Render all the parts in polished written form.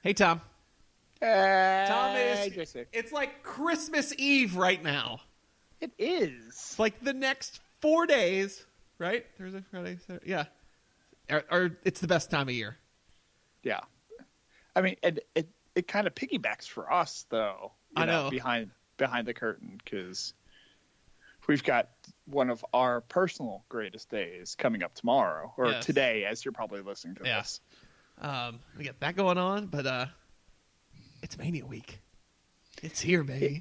Hey, Tom. Tom JC. It's like Christmas Eve right now. It is. It's like the next 4 days, right? Thursday, Friday, Saturday. Yeah. Or it's the best time of year. Yeah. I mean, it kind of piggybacks for us, though. I know. Behind the curtain, because we've got one of our personal greatest days coming up tomorrow, or today, as you're probably listening to this. We got that going on, but it's Mania Week. It's here, baby.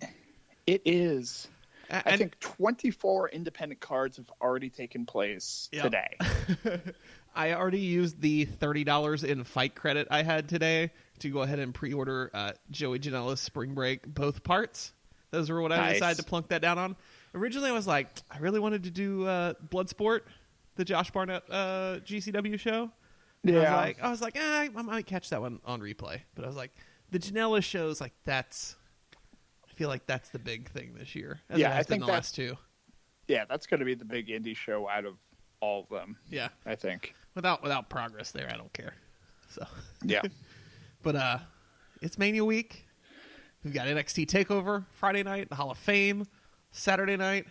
It is. I think 24 independent cards have already taken place today. I already used the $30 in fight credit I had today to go ahead and pre-order Joey Janela's Spring Break, both parts. Those were what I decided to plunk that down on. Originally, I was like, I really wanted to do Bloodsport, the Josh Barnett GCW show. Yeah. I was like, I might catch that one on replay. But I was like, the Janela shows, like, I feel like that's the big thing this year. I think the last two. Yeah, that's going to be the big indie show out of all of them. Yeah, I think without progress there, I don't care. So yeah, but it's Mania Week. We've got NXT Takeover Friday night, the Hall of Fame Saturday night,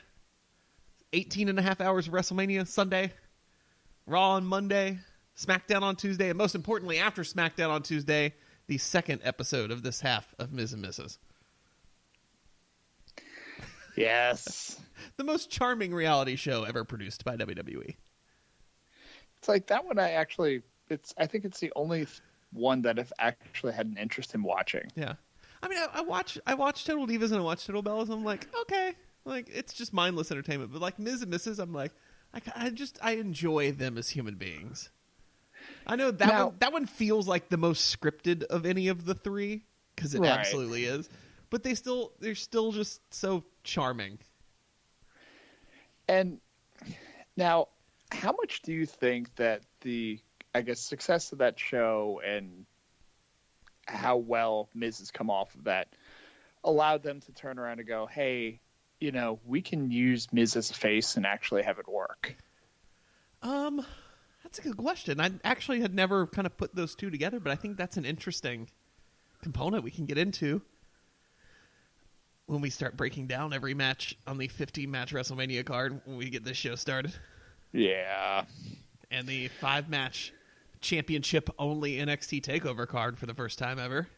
18.5 hours of WrestleMania Sunday, Raw on Monday, SmackDown on Tuesday, and most importantly, after SmackDown on Tuesday, the second episode of this half of Ms. and Mrs. Yes. The most charming reality show ever produced by WWE. It's like that one I think it's the only one that I've actually had an interest in watching. Yeah. I mean, I watch Total Divas and I watch Total Bellas. I'm like, okay. Like, it's just mindless entertainment. But like Ms. and Mrs., I'm like, I enjoy them as human beings. I know that one feels like the most scripted of any of the three, because it absolutely is. But they're still just so charming. And now, how much do you think that the, I guess, success of that show and how well Miz has come off of that allowed them to turn around and go, hey, we can use Miz as a face and actually have it work? That's a good question. I actually had never kind of put those two together, but I think that's an interesting component we can get into when we start breaking down every match on the 15-match WrestleMania card when we get this show started. Yeah. And the 5-match championship-only NXT TakeOver card for the first time ever.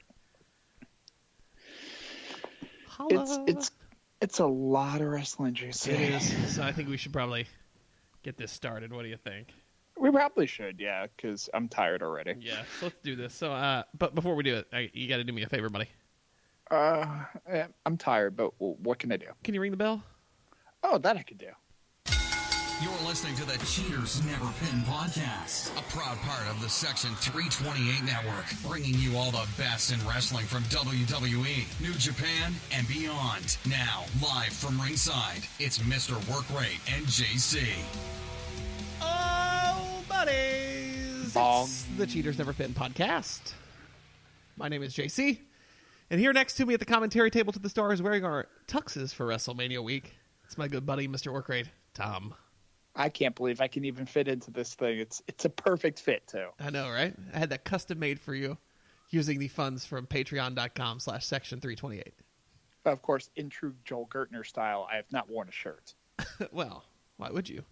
It's a lot of wrestling, JC. It is. So I think we should probably get this started. What do you think? We probably should, yeah, because I'm tired already. Yeah, so let's do this. So, but before we do it, you got to do me a favor, buddy. I'm tired, but what can I do? Can you ring the bell? Oh, that I could do. You're listening to the Cheaters Never Pin podcast, a proud part of the Section 328 network, bringing you all the best in wrestling from WWE, New Japan, and beyond. Now, live from ringside, it's Mr. Workrate and JC. Oh, buddies! It's the Cheaters Never Pin podcast. My name is JC. And here next to me at the commentary table to the stars, wearing our tuxes for WrestleMania week, it's my good buddy, Mr. Workrate, Tom. I can't believe I can even fit into this thing. It's a perfect fit, too. I know, right? I had that custom made for you using the funds from patreon.com/section328. Of course, in true Joel Gertner style, I have not worn a shirt. Well, why would you?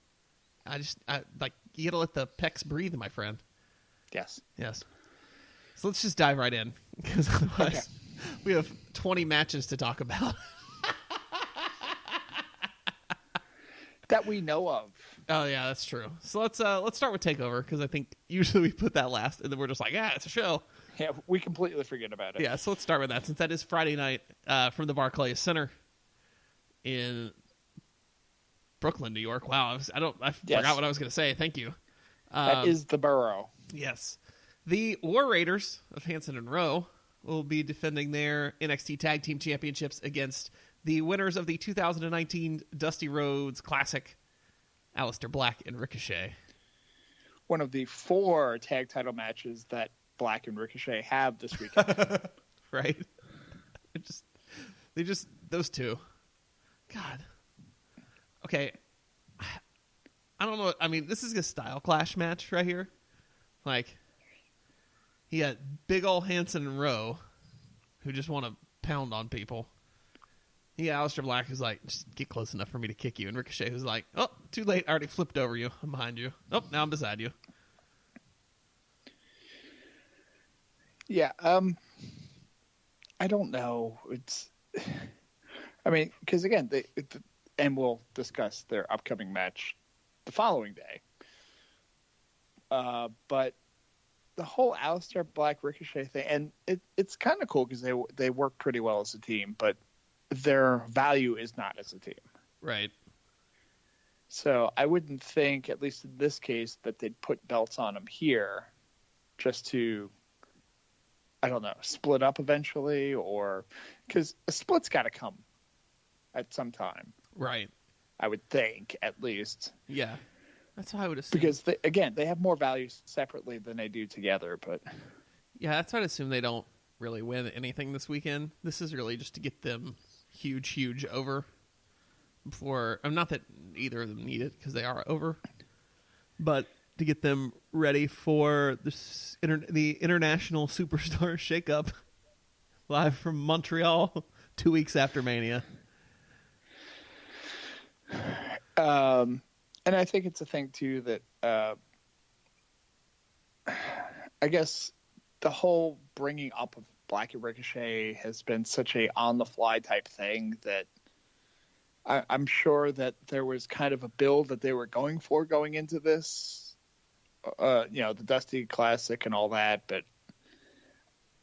You gotta let the pecs breathe, my friend. Yes. So let's just dive right in, because otherwise we have 20 matches to talk about. That we know of. Oh yeah, that's true. So let's start with Takeover, because I think usually we put that last, and then we're just like, it's a show. Yeah, we completely forget about it. Yeah, so let's start with that, since that is Friday night from the Barclays Center in Brooklyn, New York. Wow, I forgot what I was going to say. Thank you. That is the borough. Yes. The War Raiders of Hanson and Rowe will be defending their NXT Tag Team Championships against the winners of the 2019 Dusty Rhodes Classic, Aleister Black and Ricochet. One of the 4 tag title matches that Black and Ricochet have this weekend. Right? They just those two. God. Okay. I don't know. I mean, this is a style clash match right here. Like, He got big ol' Hanson and Rowe, who just want to pound on people. He got Aleister Black, who's like, just get close enough for me to kick you. And Ricochet, who's like, oh, too late. I already flipped over you. I'm behind you. Oh, now I'm beside you. Yeah. I don't know. Because again, and we'll discuss their upcoming match the following day. But the whole Aleister Black Ricochet thing, and it's kind of cool because they work pretty well as a team, but their value is not as a team. Right. So I wouldn't think, at least in this case, that they'd put belts on them here just to, I don't know, split up eventually, or because a split's got to come at some time. Right. I would think, at least. Yeah. That's what I would assume. Because, they have more value separately than they do together. But yeah, that's what I'd assume. They don't really win anything this weekend. This is really just to get them huge over before. I'm not that either of them need it because they are over, but to get them ready for the international superstar shakeup live from Montreal 2 weeks after Mania. And I think it's a thing too that I guess the whole bringing up of Black and Ricochet has been such a on-the-fly type thing that I'm sure that there was kind of a build that they were going for going into this, the Dusty Classic and all that, but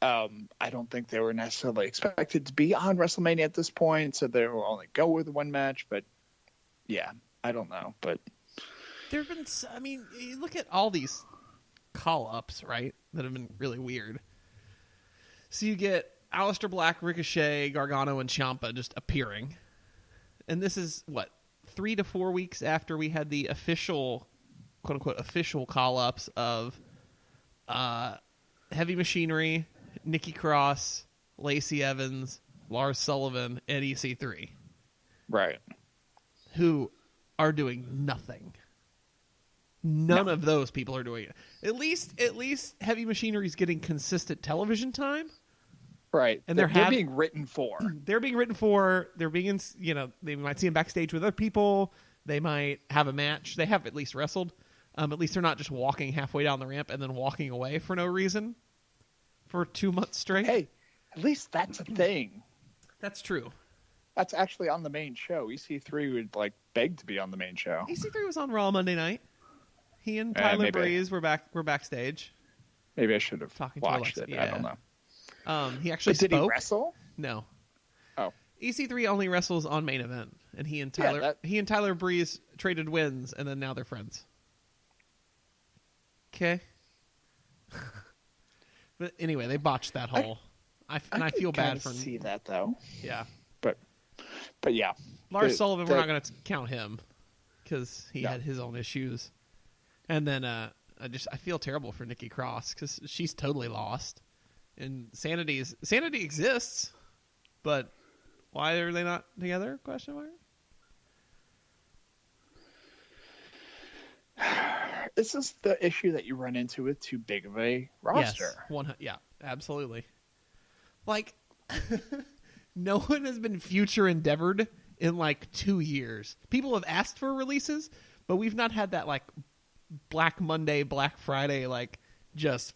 I don't think they were necessarily expected to be on WrestleMania at this point, so they will only go with one match, but yeah, I don't know, but there have been, you look at all these call-ups, right, that have been really weird. So you get Aleister Black, Ricochet, Gargano, and Ciampa just appearing. And this is, 3 to 4 weeks after we had the official, quote-unquote, official call-ups of Heavy Machinery, Nikki Cross, Lacey Evans, Lars Sullivan, and EC3. Right. Who are doing nothing. None of those people are doing it. At least Heavy Machinery's getting consistent television time. Right. And they're being written for. They're being written for. They're being, they might see them backstage with other people. They might have a match. They have at least wrestled. At least they're not just walking halfway down the ramp and then walking away for no reason for 2 months straight. Hey, at least that's a thing. That's true. That's actually on the main show. EC3 would beg to be on the main show. EC3 was on Raw Monday night. He and Tyler Breeze were backstage. Maybe I should have watched to it. Yeah. I don't know. He actually spoke. Did he wrestle? No. Oh. EC3 only wrestles on main event, and he and Tyler Breeze traded wins, and then now they're friends. Okay. But anyway, they botched that whole. I feel bad for. See that though. Yeah. But yeah. Lars Sullivan, we're not going to count him because he had his own issues. And then I feel terrible for Nikki Cross because she's totally lost. And Sanity exists, but why are they not together? Question mark. This is the issue that you run into with too big of a roster. Yes, absolutely. No one has been future endeavored in 2 years. People have asked for releases, but we've not had that Black Monday, Black Friday, just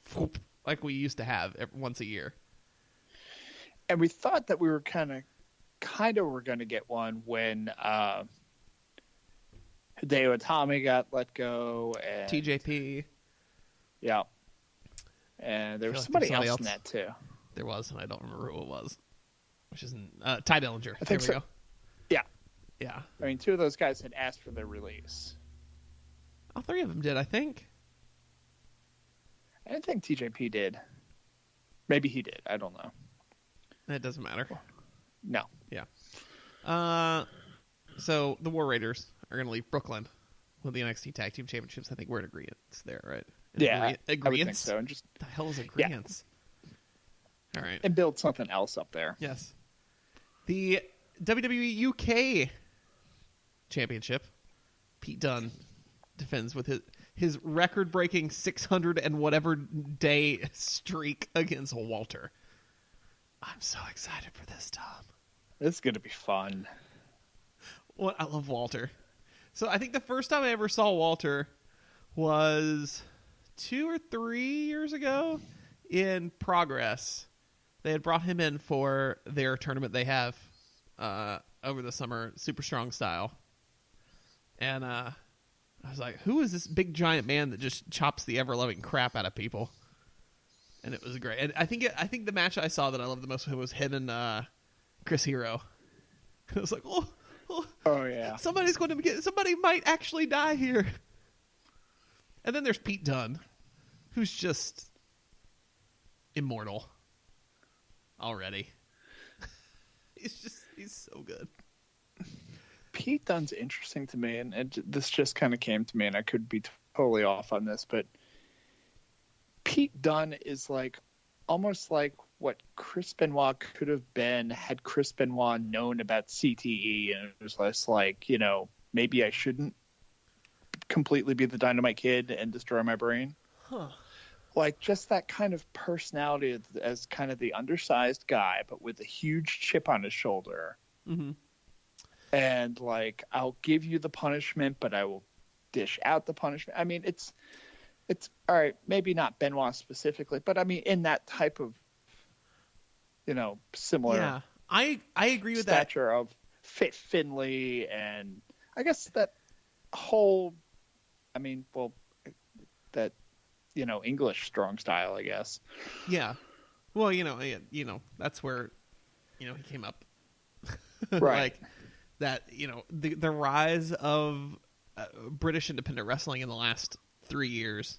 like we used to have once a year. And we thought that we were kind of were going to get one when Hideo Itami got let go and TJP. Yeah. And there was somebody else in that too. There was, and I don't remember who it was. Which isn't Ty Dillinger. I think there we go. Yeah. Yeah. I mean, 2 of those guys had asked for their release. All 3 of them did, I think. I didn't think TJP did. Maybe he did. I don't know. It doesn't matter. No. Yeah. So the War Raiders are going to leave Brooklyn with the NXT Tag Team Championships. I think we're in agreement there, right? I would think so. And just the hell is agreement? Yeah. All right. And build something else up there. Yes. The WWE UK Championship. Pete Dunne defends with his record-breaking 600 and whatever day streak against Walter. I'm so excited for this, Tom. This is going to be fun. Well, I love Walter. So I think the first time I ever saw Walter was 2 or 3 years ago in Progress. They had brought him in for their tournament they have over the summer, Super Strong Style. And I was like, who is this big giant man that just chops the ever-loving crap out of people? And it was great. And I think the match I saw that I loved the most was him and Chris Hero. I was like, oh yeah. Somebody might actually die here. And then there's Pete Dunne, who's just immortal already. He's so good. Pete Dunne's interesting to me, and this just kind of came to me, and I could be totally off on this, but Pete Dunne is like almost like what Chris Benoit could have been had Chris Benoit known about CTE, and it was less like, maybe I shouldn't completely be the Dynamite Kid and destroy my brain. Huh. Like just that kind of personality as kind of the undersized guy, but with a huge chip on his shoulder. Mm-hmm. And like, I'll give you the punishment, but I will dish out the punishment. I mean, it's all right. Maybe not Benoit specifically, but I mean, in that type of, similar. Yeah, I agree with stature of Fit Finley, and I guess that whole, that English strong style, I guess. Yeah. Well, that's where he came up. Right. Like that, the rise of British independent wrestling in the last 3 years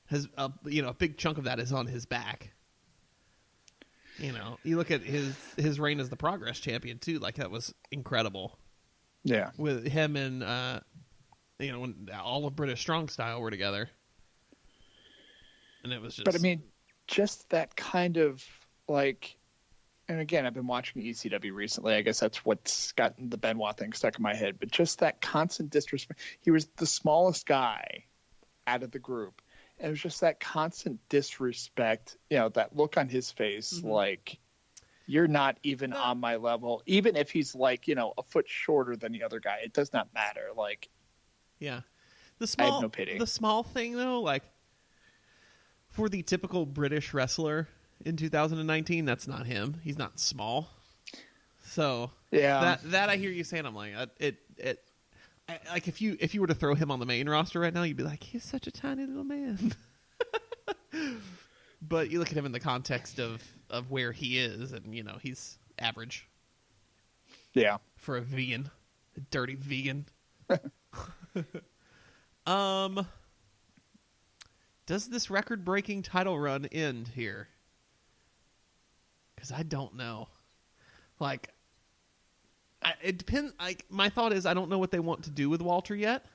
has, a big chunk of that is on his back. You look at his reign as the Progress champion too. Like that was incredible. Yeah. With him and when all of British Strong Style were together, and it was just. But I mean, just that kind of like, and again, I've been watching ECW recently. I guess that's what's gotten the Benoit thing stuck in my head. But just that constant disrespect. He was the smallest guy out of the group. And it was just that constant disrespect, that look on his face, mm-hmm. like you're not even on my level. Even if he's like, a foot shorter than the other guy, it does not matter. Like, yeah, I have no pity. The small thing though, like for the typical British wrestler in 2019, that's not him. He's not small. So yeah, that I hear you saying, I'm like like if you were to throw him on the main roster right now, you'd be like, he's such a tiny little man. But you look at him in the context of where he is, and he's average. Yeah, for a vegan, a dirty vegan. Does this record-breaking title run end here? Because I don't know. Like. It depends. Like my thought is, I don't know what they want to do with Walter yet.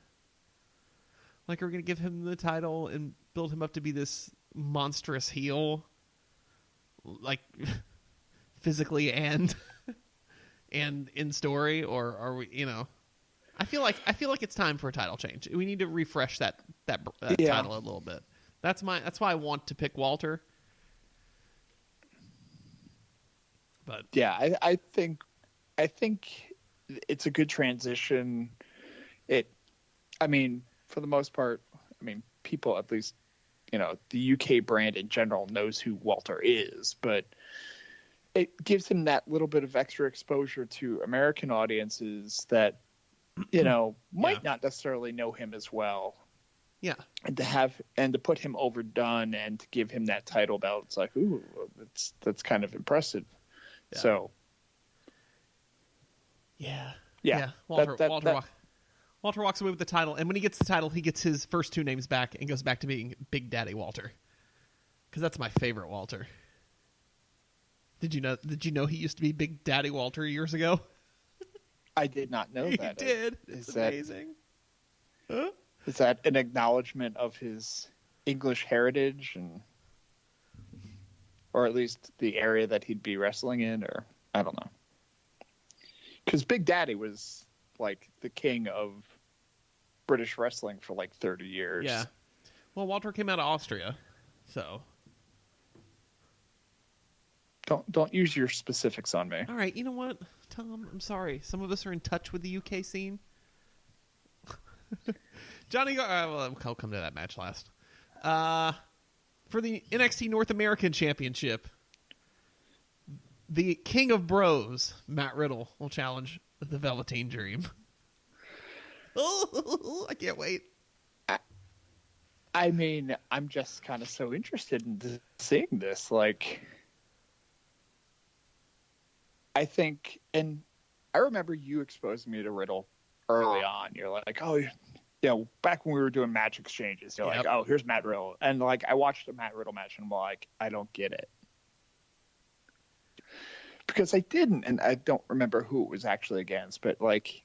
Like, are we going to give him the title and build him up to be this monstrous heel, like physically and in story, or are we? I feel like it's time for a title change. We need to refresh that title a little bit. That's why I want to pick Walter. But yeah, I think it's a good transition. For the most part, people, at least, the UK brand in general knows who Walter is, but it gives him that little bit of extra exposure to American audiences that, might not necessarily know him as well. Yeah. And to put him overdone and to give him that title belt, it's like, ooh, that's kind of impressive. Yeah. So. Yeah. Walter walks away with the title, and when he gets the title, he gets his first two names back and goes back to being Big Daddy Walter. Because that's my favorite Walter. Did you know he used to be Big Daddy Walter years ago? I did not know that. He did. It's amazing. Huh? Is that an acknowledgement of his English heritage, or at least the area that he'd be wrestling in, or I don't know. Because Big Daddy was like the king of British wrestling for like 30 years. Yeah. Well, Walter came out of Austria, so. Don't use your specifics on me. All right, you know what, Tom? I'm sorry. Some of us are in touch with the UK scene. Johnny, I'll come to that match last. For the NXT North American Championship, the King of Bros, Matt Riddle, will challenge the Velveteen Dream. Oh, I can't wait. I mean, I'm just kind of so interested in seeing this. Like, I think, and I remember you exposing me to Riddle early on. You're like, oh, you know, back when we were doing match exchanges, you're like, oh, here's Matt Riddle. And like, I watched a Matt Riddle match and I'm like, I don't get it. Because I didn't, and I don't remember who it was actually against, but like,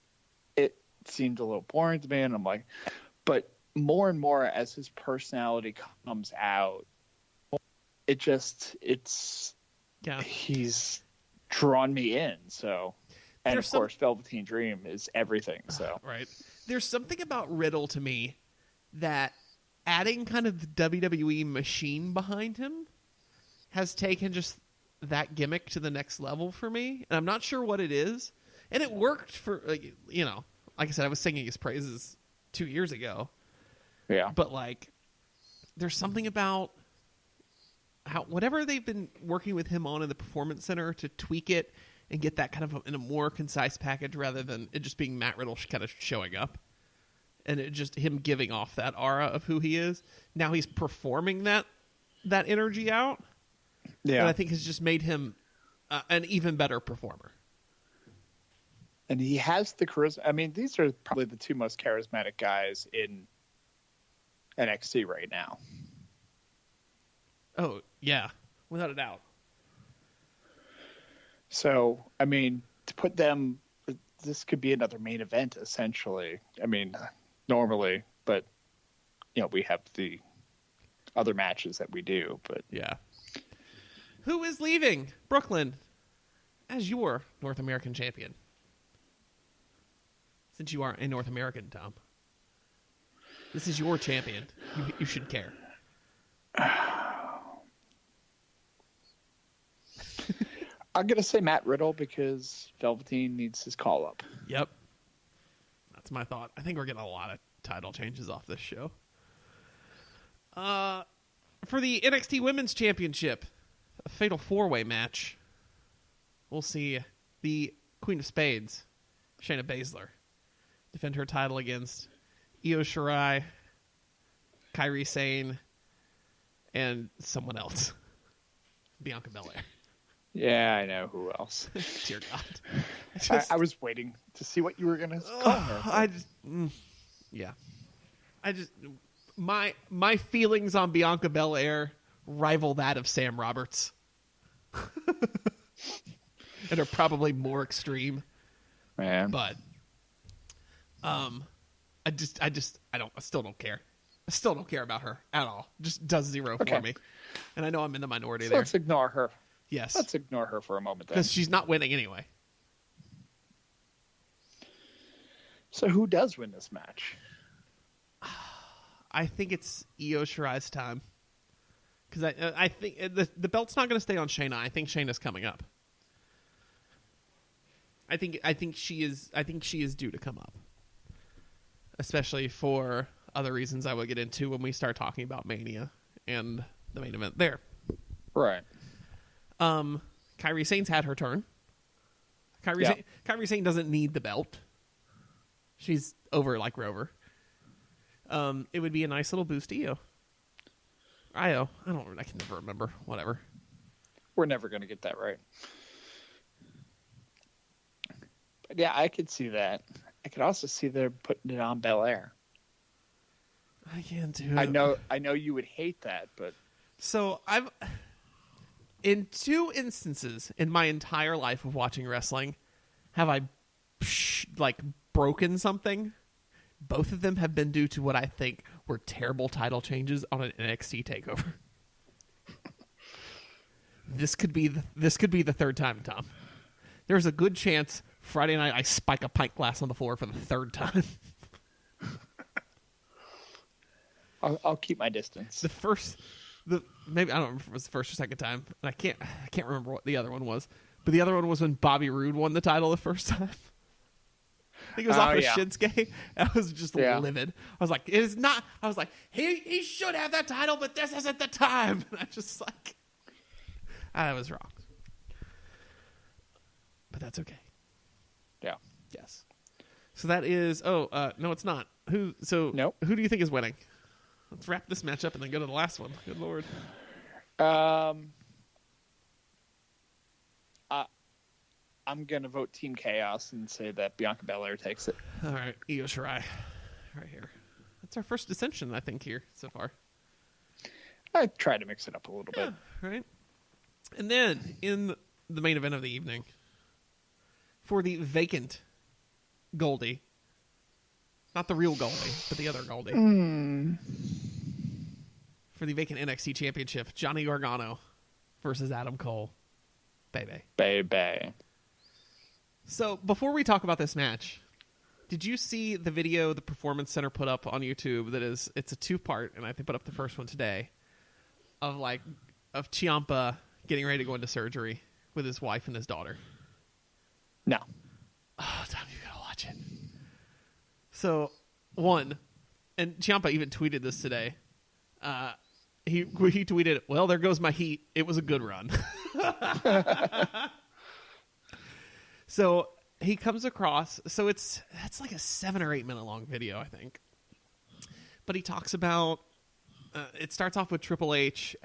it seemed a little boring to me. And I'm like, but more and more as his personality comes out, he's drawn me in. So, and of course, Velveteen Dream is everything. So, right. There's something about Riddle to me that adding kind of the WWE machine behind him has taken just that gimmick to the next level for me. And I'm not sure what it is. And it worked for, like, you know, like I said, I was singing his praises 2 years ago. Yeah. But like, there's something about how whatever they've been working with him on in the Performance Center to tweak it and get that kind of in a more concise package rather than it just being Matt Riddle kind of showing up and it just him giving off that aura of who he is. Now he's performing that energy out. Yeah. And I think has just made him an even better performer. And he has the charisma. I mean, these are probably the two most charismatic guys in NXT right now. Oh, yeah. Without a doubt. So, I mean, to put them, this could be another main event, essentially. I mean, normally, but, you know, we have the other matches that we do, but. Yeah. Who is leaving Brooklyn as your North American champion? Since you are a North American, Tom. This is your champion. You should care. I'm going to say Matt Riddle because Velveteen needs his call-up. Yep. That's my thought. I think we're getting a lot of title changes off this show. For the NXT Women's Championship, a fatal four-way match, we'll see the Queen of Spades, Shayna Baszler, defend her title against Io Shirai, Kairi Sane, and someone else. Bianca Belair. Yeah, I know who else. Dear God. I was waiting to see what you were going to call her. My feelings on Bianca Belair rival that of Sam Roberts. And are probably more extreme. Man. But I still don't care. I still don't care about her at all. Just does zero for me. And I know I'm in the minority there. Let's ignore her. Yes. Let's ignore her for a moment then. Because she's not winning anyway. So who does win this match? I think it's Io Shirai's time. Because I think the belt's not going to stay on Shayna. I think Shayna's coming up. I think she is due to come up. Especially for other reasons I will get into when we start talking about Mania and the main event there. Right. Kairi Sane's had her turn. Kairi Sane doesn't need the belt. She's over like Rover. It would be a nice little boost to Io. I can never remember. Whatever. We're never going to get that right. But yeah, I could see that. I could also see they're putting it on Belair. I can't do it. I know you would hate that, but so I've in two instances in my entire life of watching wrestling have I broken something. Both of them have been due to what I think were terrible title changes on an NXT takeover. This could be the third time, Tom. There's a good chance Friday night I spike a pint glass on the floor for the third time. I'll keep my distance. Maybe I don't remember if it was the first or second time, and I can't remember what the other one was. But the other one was when Bobby Roode won the title the first time. I think it was off of Shinsuke. I was just livid. I was like, it is not. I was like, he should have that title, but this isn't the time. And I just like, I was wrong. But that's okay. Yeah. Yes. So that is. No, it's not. Who? So nope. Who do you think is winning? Let's wrap this match up and then go to the last one. Good Lord. I'm going to vote Team Chaos and say that Bianca Belair takes it. All right. Io Shirai. Right here. That's our first dissension, I think, here so far. I try to mix it up a little bit. Right. And then, in the main event of the evening, for the vacant Goldie, not the real Goldie, but the other Goldie, for the vacant NXT Championship, Johnny Gargano versus Adam Cole. Baby. So, before we talk about this match, did you see the video the Performance Center put up on YouTube it's a two-part, and I think put up the first one today, of Ciampa getting ready to go into surgery with his wife and his daughter? No. Oh, Tom, you gotta watch it. So, one, and Ciampa even tweeted this today. He tweeted, "Well, there goes my heat. It was a good run." So he comes across. So it's like a 7 or 8 minute long video, I think. But he talks about. It starts off with Triple H,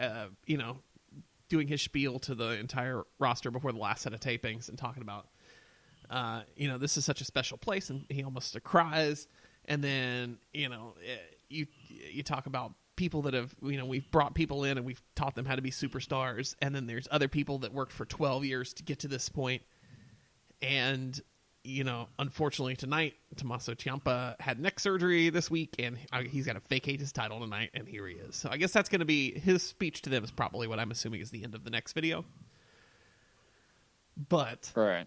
doing his spiel to the entire roster before the last set of tapings and talking about, this is such a special place, and he almost cries. And then, you talk about people that have, we've brought people in and we've taught them how to be superstars. And then there's other people that worked for 12 years to get to this point. And, unfortunately tonight, Tommaso Ciampa had neck surgery this week, and he's got to vacate his title tonight, and here he is. So I guess that's going to be his speech to them is probably what I'm assuming is the end of the next video. But right.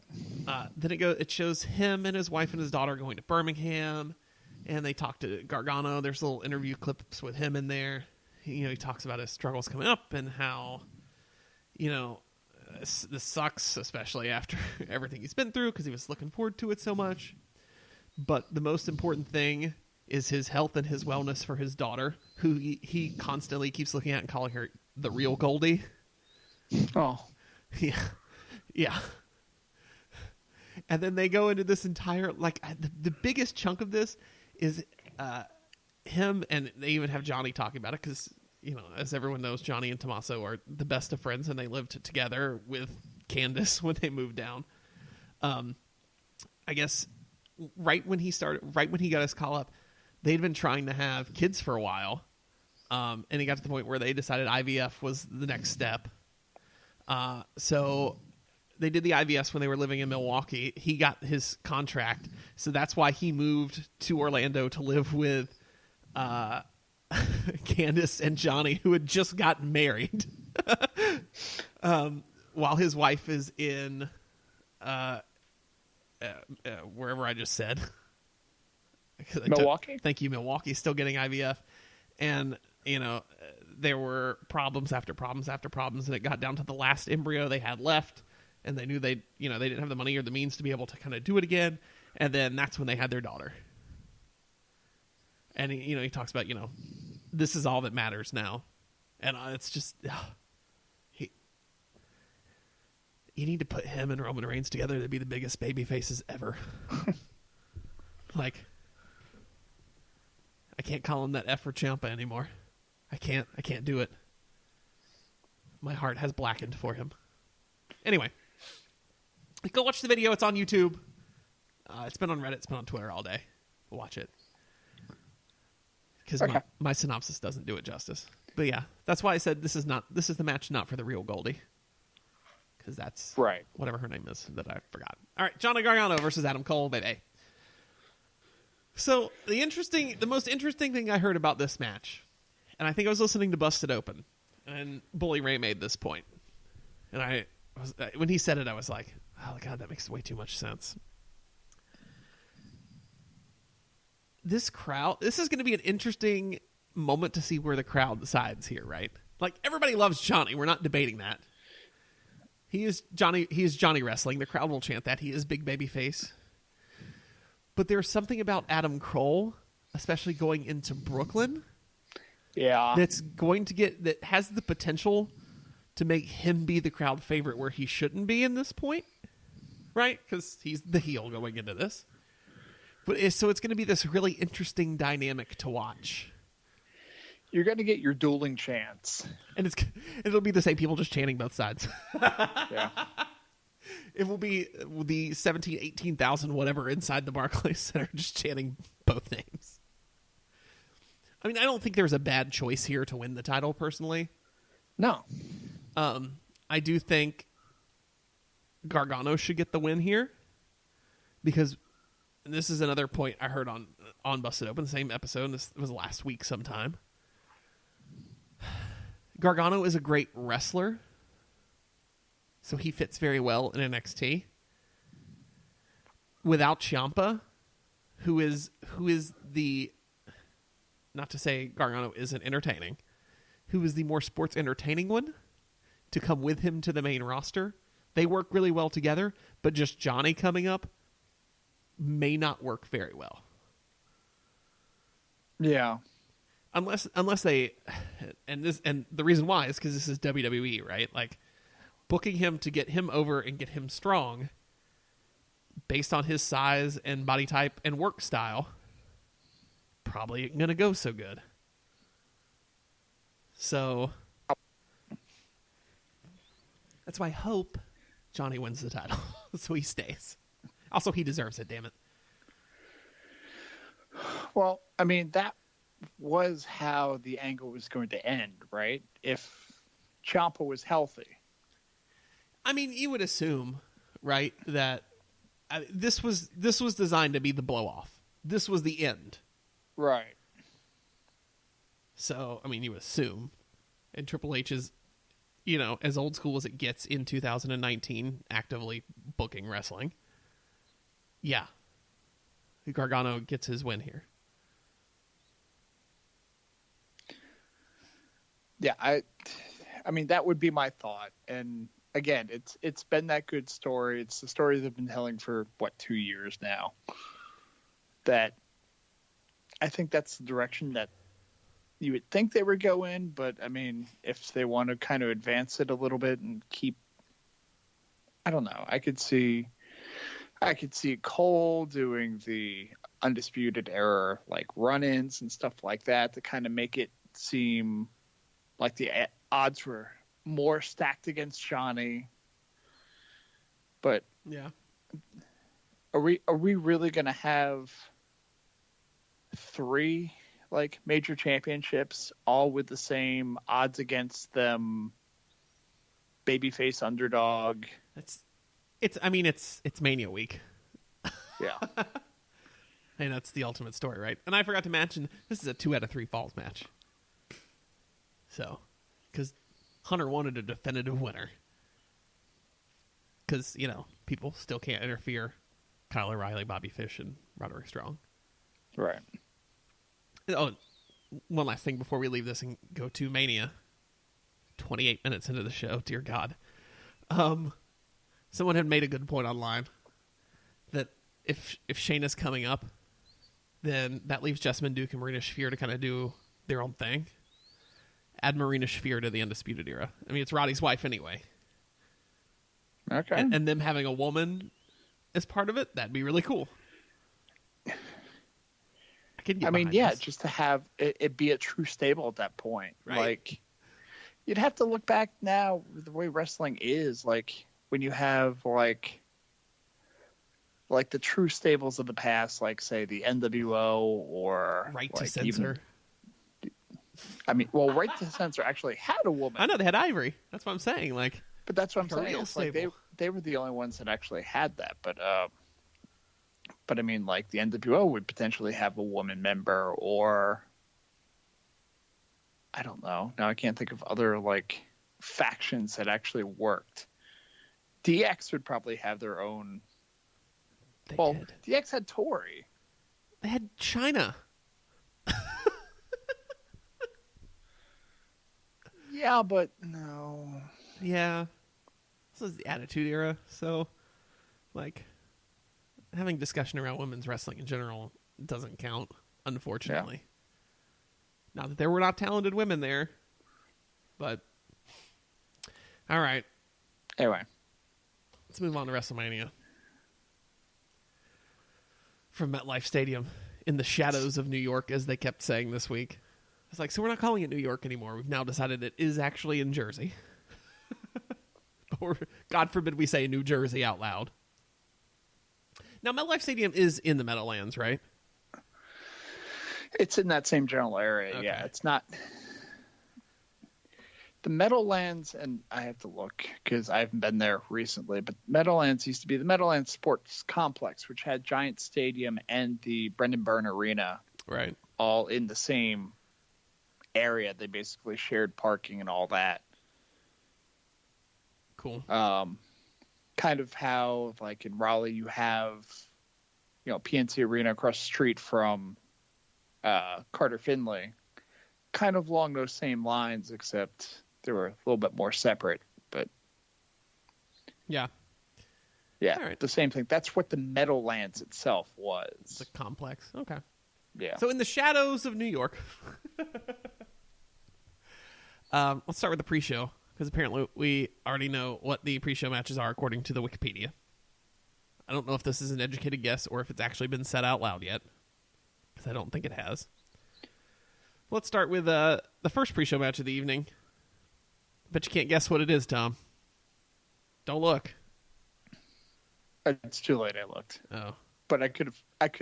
Then it shows him and his wife and his daughter going to Birmingham, and they talk to Gargano. There's little interview clips with him in there. He talks about his struggles coming up and how, this sucks, especially after everything he's been through, because he was looking forward to it so much. But the most important thing is his health and his wellness for his daughter, who he constantly keeps looking at and calling her the real Goldie. Oh. Yeah. And then they go into this entire, the biggest chunk of this is him, and they even have Johnny talking about it, because, as everyone knows, Johnny and Tommaso are the best of friends, and they lived together with Candice when they moved down. I guess right when he got his call up, they'd been trying to have kids for a while, and it got to the point where they decided IVF was the next step. So they did the IVS when they were living in Milwaukee. He got his contract, so that's why he moved to Orlando to live with Candice and Johnny, who had just gotten married, while his wife is in wherever I just said. Milwaukee? Thank you, Milwaukee. Still getting IVF. And, there were problems after problems after problems, and it got down to the last embryo they had left, and they knew they didn't have the money or the means to be able to kind of do it again. And then that's when they had their daughter. And he talks about, this is all that matters now. And it's just, you need to put him and Roman Reigns together to be the biggest baby faces ever. I can't call him that F for Ciampa anymore. I can't do it. My heart has blackened for him. Anyway, go watch the video. It's on YouTube. It's been on Reddit. It's been on Twitter all day. Watch it. Because my synopsis doesn't do it justice. But yeah, that's why I said this is the match not for the real Goldie. Because that's right. Whatever her name is that I forgot. All right, Johnny Gargano versus Adam Cole, baby. So the most interesting thing I heard about this match, and I think I was listening to Busted Open, and Bully Ray made this point, and when he said it, I was like, oh God, that makes way too much sense. This crowd, this is going to be an interesting moment to see where the crowd sides here, right? Like, everybody loves Johnny. We're not debating that. He is Johnny Wrestling. The crowd will chant that. He is big baby face. But there's something about Adam Kroll, especially going into Brooklyn, that has the potential to make him be the crowd favorite where he shouldn't be in this point, right? Because he's the heel going into this. So it's going to be this really interesting dynamic to watch. You're going to get your dueling chants. And it'll be the same people just chanting both sides. Yeah. It will be the 17, 18,000 whatever inside the Barclays Center just chanting both names. I mean, I don't think there's a bad choice here to win the title, personally. No. I do think Gargano should get the win here because this is another point I heard on Busted Open, the same episode, and this was last week sometime. Gargano is a great wrestler, so he fits very well in NXT. Without Ciampa, who is the, not to say Gargano isn't entertaining, who is the more sports entertaining one, to come with him to the main roster. They work really well together, but just Johnny coming up may not work very well. Yeah. Unless they, and the reason why is because this is WWE, right? Like, booking him to get him over and get him strong based on his size and body type and work style, probably ain't gonna go so good. So that's why I hope Johnny wins the title so he stays. Also, he deserves it, damn it. Well, I mean, that was how the angle was going to end, right? If Ciampa was healthy. I mean, you would assume, right, that this was designed to be the blow-off. This was the end. Right. So, I mean, you would assume. And Triple H is, as old school as it gets in 2019, actively booking wrestling. Yeah. Gargano gets his win here. Yeah, I mean, that would be my thought. And again, it's been that good story. It's the story they've been telling for 2 years now. That I think that's the direction that you would think they would go in, but I mean, if they want to kind of advance it a little bit and keep, I don't know, I could see Cole doing the Undisputed Era like run-ins and stuff like that to kind of make it seem like the odds were more stacked against Johnny. But yeah, are we really going to have 3 like major championships all with the same odds against them, babyface underdog? It's Mania week. Yeah. And that's the ultimate story, right? And I forgot to mention, this is a 2 out of 3 falls match. So, because Hunter wanted a definitive winner. Because, people still can't interfere. Kyle O'Reilly, Bobby Fish, and Roderick Strong. Right. Oh, one last thing before we leave this and go to Mania. 28 minutes into the show, dear God. Someone had made a good point online that if Shayna's coming up, then that leaves Jessamine Duke and Marina Shafir to kind of do their own thing. Add Marina Shafir to the Undisputed Era. I mean, it's Roddy's wife anyway. Okay. And them having a woman as part of it, that'd be really cool. I mean, yeah, just to have it be a true stable at that point. Right. Like, you'd have to look back now, the way wrestling is, like, when you have, like the true stables of the past, like, say, the NWO or... Right to Censor. Right to Censor actually had a woman. I know, they had Ivory. That's what I'm saying. Like, but that's what I'm saying. real It's like they were the only ones that actually had that. But I mean, like, the NWO would potentially have a woman member, or I don't know. Now I can't think of other, like, factions that actually worked. DX would probably have their own. They did. DX had Tori. They had China. Yeah, but no. Yeah. This is the Attitude Era, so, like, having discussion around women's wrestling in general doesn't count, unfortunately. Yeah. Not that there were not talented women there, but... All right. Anyway. Let's move on to WrestleMania. From MetLife Stadium, in the shadows of New York, as they kept saying this week. It's like, so we're not calling it New York anymore. We've now decided it is actually in Jersey. Or, God forbid we say New Jersey out loud. Now, MetLife Stadium is in the Meadowlands, right? It's in that same general area, Okay. yeah. It's not... The Meadowlands, and I have to look because I haven't been there recently, but Meadowlands used to be the Meadowlands Sports Complex, which had Giant Stadium and the Brendan Byrne Arena. Right. All in the same area. They basically shared parking and all that. Cool. Kind of how, like, in Raleigh, you have, PNC Arena across the street from Carter Finley. Kind of along those same lines, except they were a little bit more separate. But yeah. Yeah, right. The same thing. That's what the Meadowlands itself was. It's a complex. Okay. Yeah. So in the shadows of New York, let's start with the pre-show, because apparently we already know what the pre-show matches are according to the Wikipedia. I don't know if this is an educated guess or if it's actually been said out loud yet, because I don't think it has. Let's start with the first pre-show match of the evening. Bet you can't guess what it is, Tom. Don't look. It's too late. I looked. Oh. But I could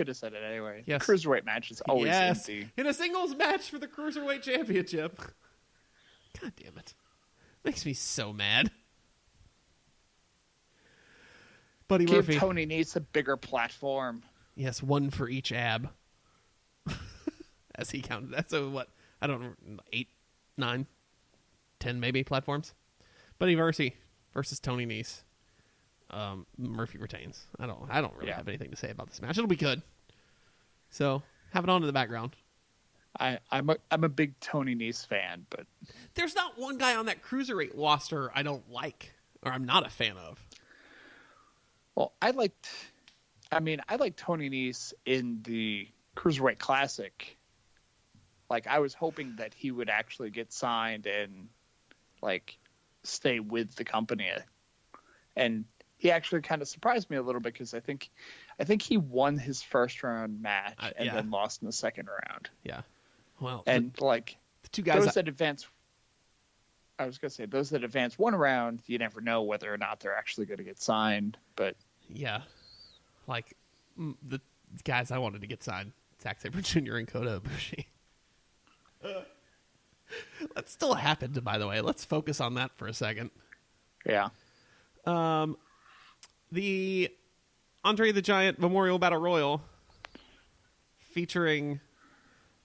have said it anyway. Yes. The Cruiserweight match is always empty. In a singles match for the Cruiserweight Championship. God damn it. Makes me so mad. Buddy Give Murphy. Tony Nese a bigger platform. Yes, one for each ab. As he counted that. So what? I don't know. 8, 9, 10 maybe platforms. Buddy Murphy versus Tony Nese. Murphy retains. I don't really have anything to say about this match. It'll be good. So have it on in the background. I'm a big Tony Nese fan, but there's not one guy on that Cruiserweight roster I don't like or I'm not a fan of. Well, I liked Tony Nese in the Cruiserweight Classic. Like, I was hoping that he would actually get signed and, like, stay with the company. And he actually kind of surprised me a little bit because I think he won his first round match and then lost in the second round. Yeah. Well, and the two guys those that advance, I was going to say, those that advance one round, you never know whether or not they're actually going to get signed. But yeah, like the guys I wanted to get signed, Zack Sabre Jr. and Kota Ibushi. That still happened, by the way. Let's focus on that for a second. Yeah. The Andre the Giant Memorial Battle Royal featuring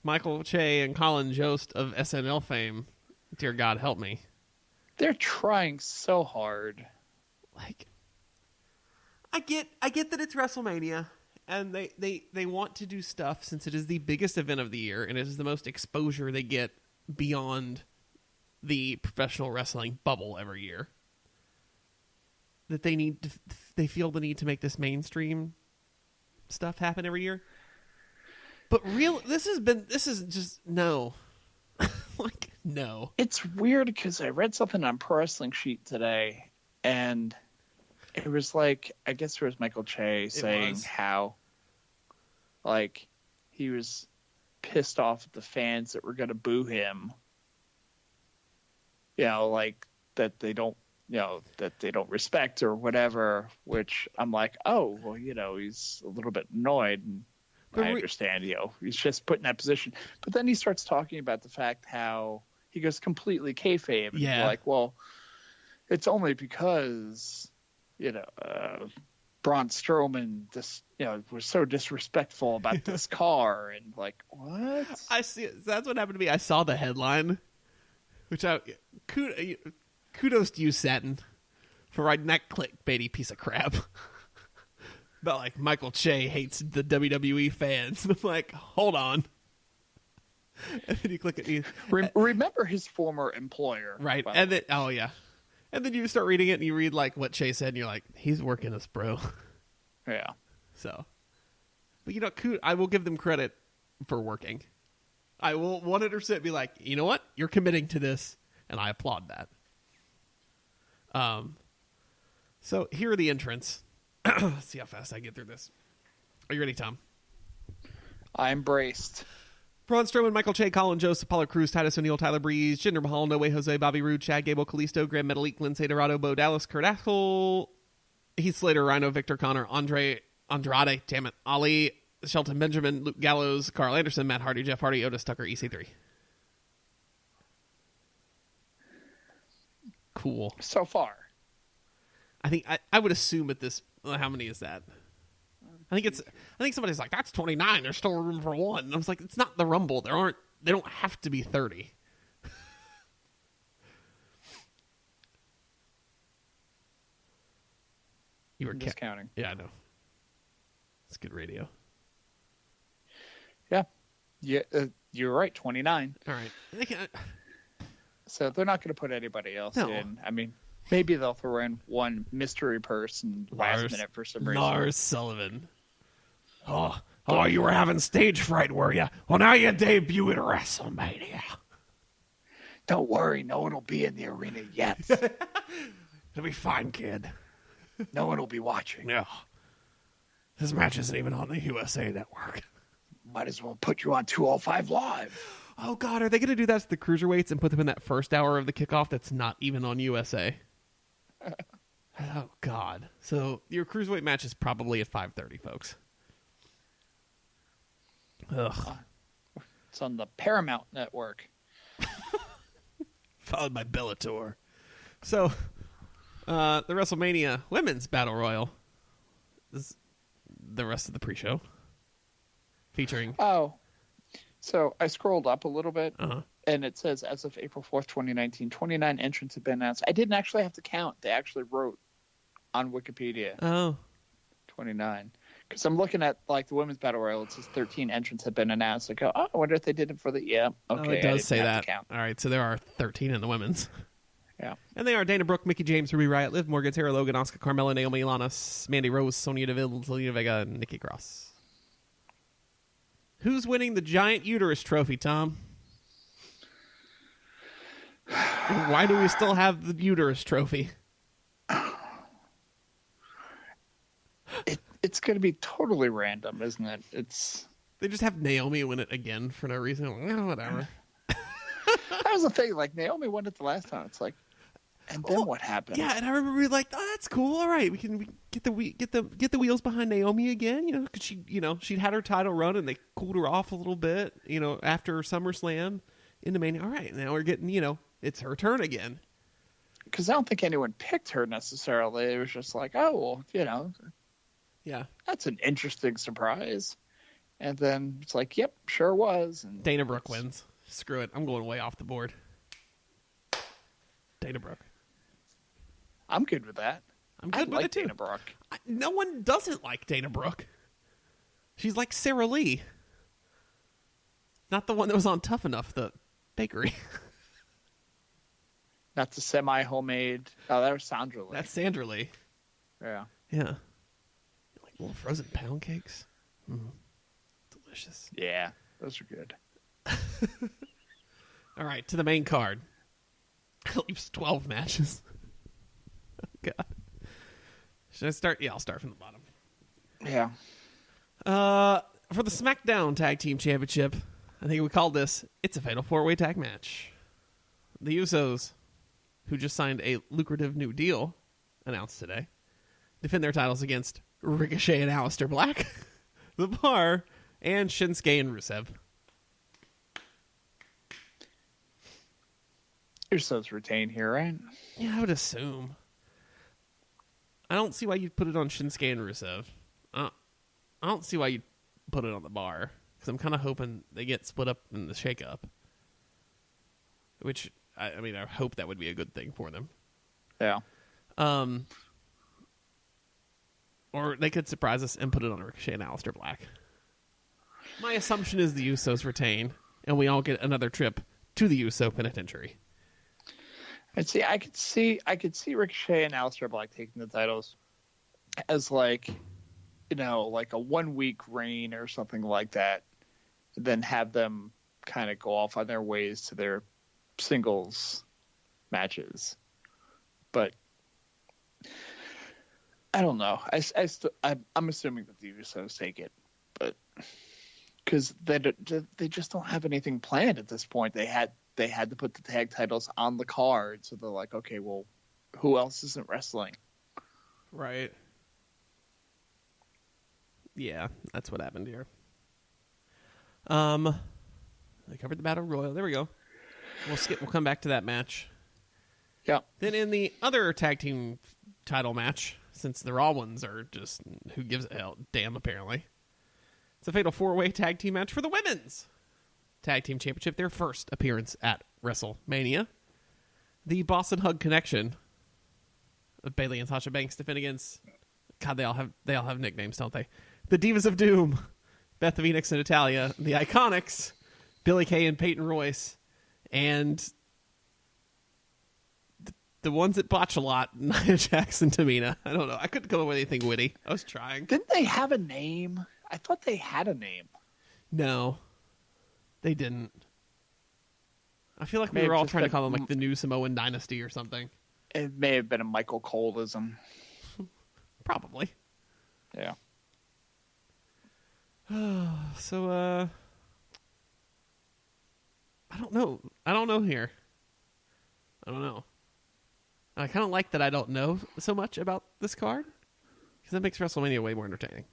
Michael Che and Colin Jost of SNL fame. Dear God, help me. They're trying so hard. Like, I get that it's WrestleMania, and they want to do stuff since it is the biggest event of the year, and it is the most exposure they get beyond the professional wrestling bubble every year. That they feel the need to make this mainstream stuff happen every year. But this is just no. Like, no. It's weird because I read something on Pro Wrestling Sheet today, and it was like, I guess it was Michael Che saying how, like, he was pissed off at the fans that were going to boo him. Like, that they don't respect or whatever, which I'm like, oh, well, he's a little bit annoyed. And I understand, he's just put in that position. But then he starts talking about the fact how he goes completely kayfabe. And you're like, well, it's only because, Braun Strowman just, was so disrespectful about this car. And like, what? I see. That's what happened to me. I saw the headline, which kudos to you, Satin, for writing that clickbaity piece of crap. About, like, Michael Che hates the WWE fans. I'm like, hold on. And then you click it. Remember his former employer. Right. And then, oh, yeah. And then you start reading it and you read like what Chase said and you're like, he's working us, bro. Yeah. So, but you know, I will give them credit for working. I will 100% be like, you know what? You're committing to this. And I applaud that. So here are the entrants. Let's see how fast I get through this. Are you ready, Tom? I'm braced. Braun Strowman, Michael Che, Colin Jost, Apollo Crews, Titus O'Neil, Tyler Breeze, Jinder Mahal, No Way Jose, Bobby Roode, Chad Gable, Kalisto, Grand Metalik, Lindsay Dorado, Bo Dallas, Kurt Angle, Heath Slater, Rhino, Victor Connor, Andrade, damn it, Ali, Shelton Benjamin, Luke Gallows, Carl Anderson, Matt Hardy, Jeff Hardy, Otis Tucker, EC3. Cool. So far. I think I would assume at this, how many is that? I think somebody's like, that's 29. There's still room for one. And I was like, it's not the Rumble. They don't have to be 30. You were just counting. Yeah, I know. It's good radio. Yeah. You're right. 29. All right. So they're not going to put anybody else in. I mean, maybe they'll throw in one mystery person last minute for some reason. Lars Sullivan. Oh, you were having stage fright, were you? Well, now you debut at WrestleMania. Don't worry, no one will be in the arena yet. It'll be fine, kid. No one will be watching. Yeah. This match isn't even on the USA Network. Might as well put you on 205 Live. Oh, God, are they going to do that to the cruiserweights and put them in that first hour of the kickoff that's not even on USA? Oh, God. So your cruiserweight match is probably at 5:30, folks. Ugh. It's on the Paramount Network. Followed by Bellator. So, the WrestleMania Women's Battle Royal is the rest of the pre-show. Featuring... Oh. So I scrolled up a little bit, Uh-huh. and it says, as of April 4th, 2019, 29 entrants have been announced. I didn't actually have to count. They actually wrote on Wikipedia. Oh. 29. Because I'm looking at, like, the Women's Battle Royal. It says 13 entrants have been announced. I go, I wonder if they did it for the... Yeah, okay. It does say that. Count. All right, so there are 13 in the women's. Yeah. And they are Dana Brooke, Mickie James, Ruby Riott, Liv Morgan, Sarah Logan, Asuka, Carmella, Naomi, Lana, Mandy Rose, Sonya Deville, Zelina Vega, and Nikki Cross. Who's winning the giant uterus trophy, Tom? And why do we still have the uterus trophy? It's going to be totally random, isn't it? They just have Naomi win it again for no reason. Oh, whatever. That was the thing. Like, Naomi won it the last time. It's like, and then what happened? Yeah, and I remember we were like, "Oh, that's cool. All right, we can get the wheels behind Naomi again." You know, because she'd had her title run and they cooled her off a little bit. You know, after SummerSlam into Mania. All right, now we're getting it's her turn again. Because I don't think anyone picked her necessarily. It was just like, oh, well, yeah, that's an interesting surprise. And then it's like, yep, sure was. And Dana Brooke wins. Screw it, I'm going way off the board. Dana Brooke. I'm good with that. I'm good with like it too. Dana Brooke. No one doesn't like Dana Brooke. She's like Sarah Lee. Not the one that was on Tough Enough, the bakery. Not the semi-homemade. Oh, that was Sandra Lee. That's Sandra Lee. Yeah. Yeah. Like little frozen pound cakes. Delicious. Yeah, those are good. All right, to the main card. At least 12 matches. Oh, God. Should I start? Yeah, I'll start from the bottom. Yeah. For the SmackDown Tag Team Championship, I think we called this, it's a Fatal 4-Way Tag Match. The Usos, who just signed a lucrative new deal, announced today, defend their titles against Ricochet and Aleister Black, The Bar, and Shinsuke and Rusev. Usos retain here, right? Yeah, I would assume. I don't see why you'd put it on Shinsuke and Rusev. I don't see why you'd put it on The Bar, because I'm kind of hoping they get split up in the shakeup. Which, I hope that would be a good thing for them. Yeah. Or they could surprise us and put it on Ricochet and Aleister Black. My assumption is the Usos retain. and we all get another trip to the USO Penitentiary. And see, I could see Ricochet and Aleister Black taking the titles as like a 1 week reign or something like that, and then have them kind of go off on their ways to their singles matches. But I don't know. I'm assuming that the Usos take it, but because they just don't have anything planned at this point. They had to put the tag titles on the card, so they're like, okay, well, who else isn't wrestling? Right. Yeah, that's what happened here. I covered the Battle Royal. There we go. We'll come back to that match. Yeah. Then in the other tag team title match, since the Raw ones are just who gives a hell damn apparently, it's a fatal 4-way tag team match for the women's tag team championship, their first appearance at WrestleMania. The Boston Hug Connection of Bayley and Sasha Banks defend against, God, they all have nicknames, don't they? The Divas of Doom, Beth Phoenix and Natalya, the Iconics, Billie Kay and Peyton Royce, and the ones that botch a lot, Nia Jax and Tamina. I don't know. I couldn't come up with anything witty. I was trying. Didn't they have a name? I thought they had a name. No, they didn't. I feel like we were all trying to call them like the New Samoan Dynasty or something. It may have been a Michael Coleism. Probably. Yeah. So, I don't know. I don't know here. I don't know. I kind of like that I don't know so much about this card, because that makes WrestleMania way more entertaining.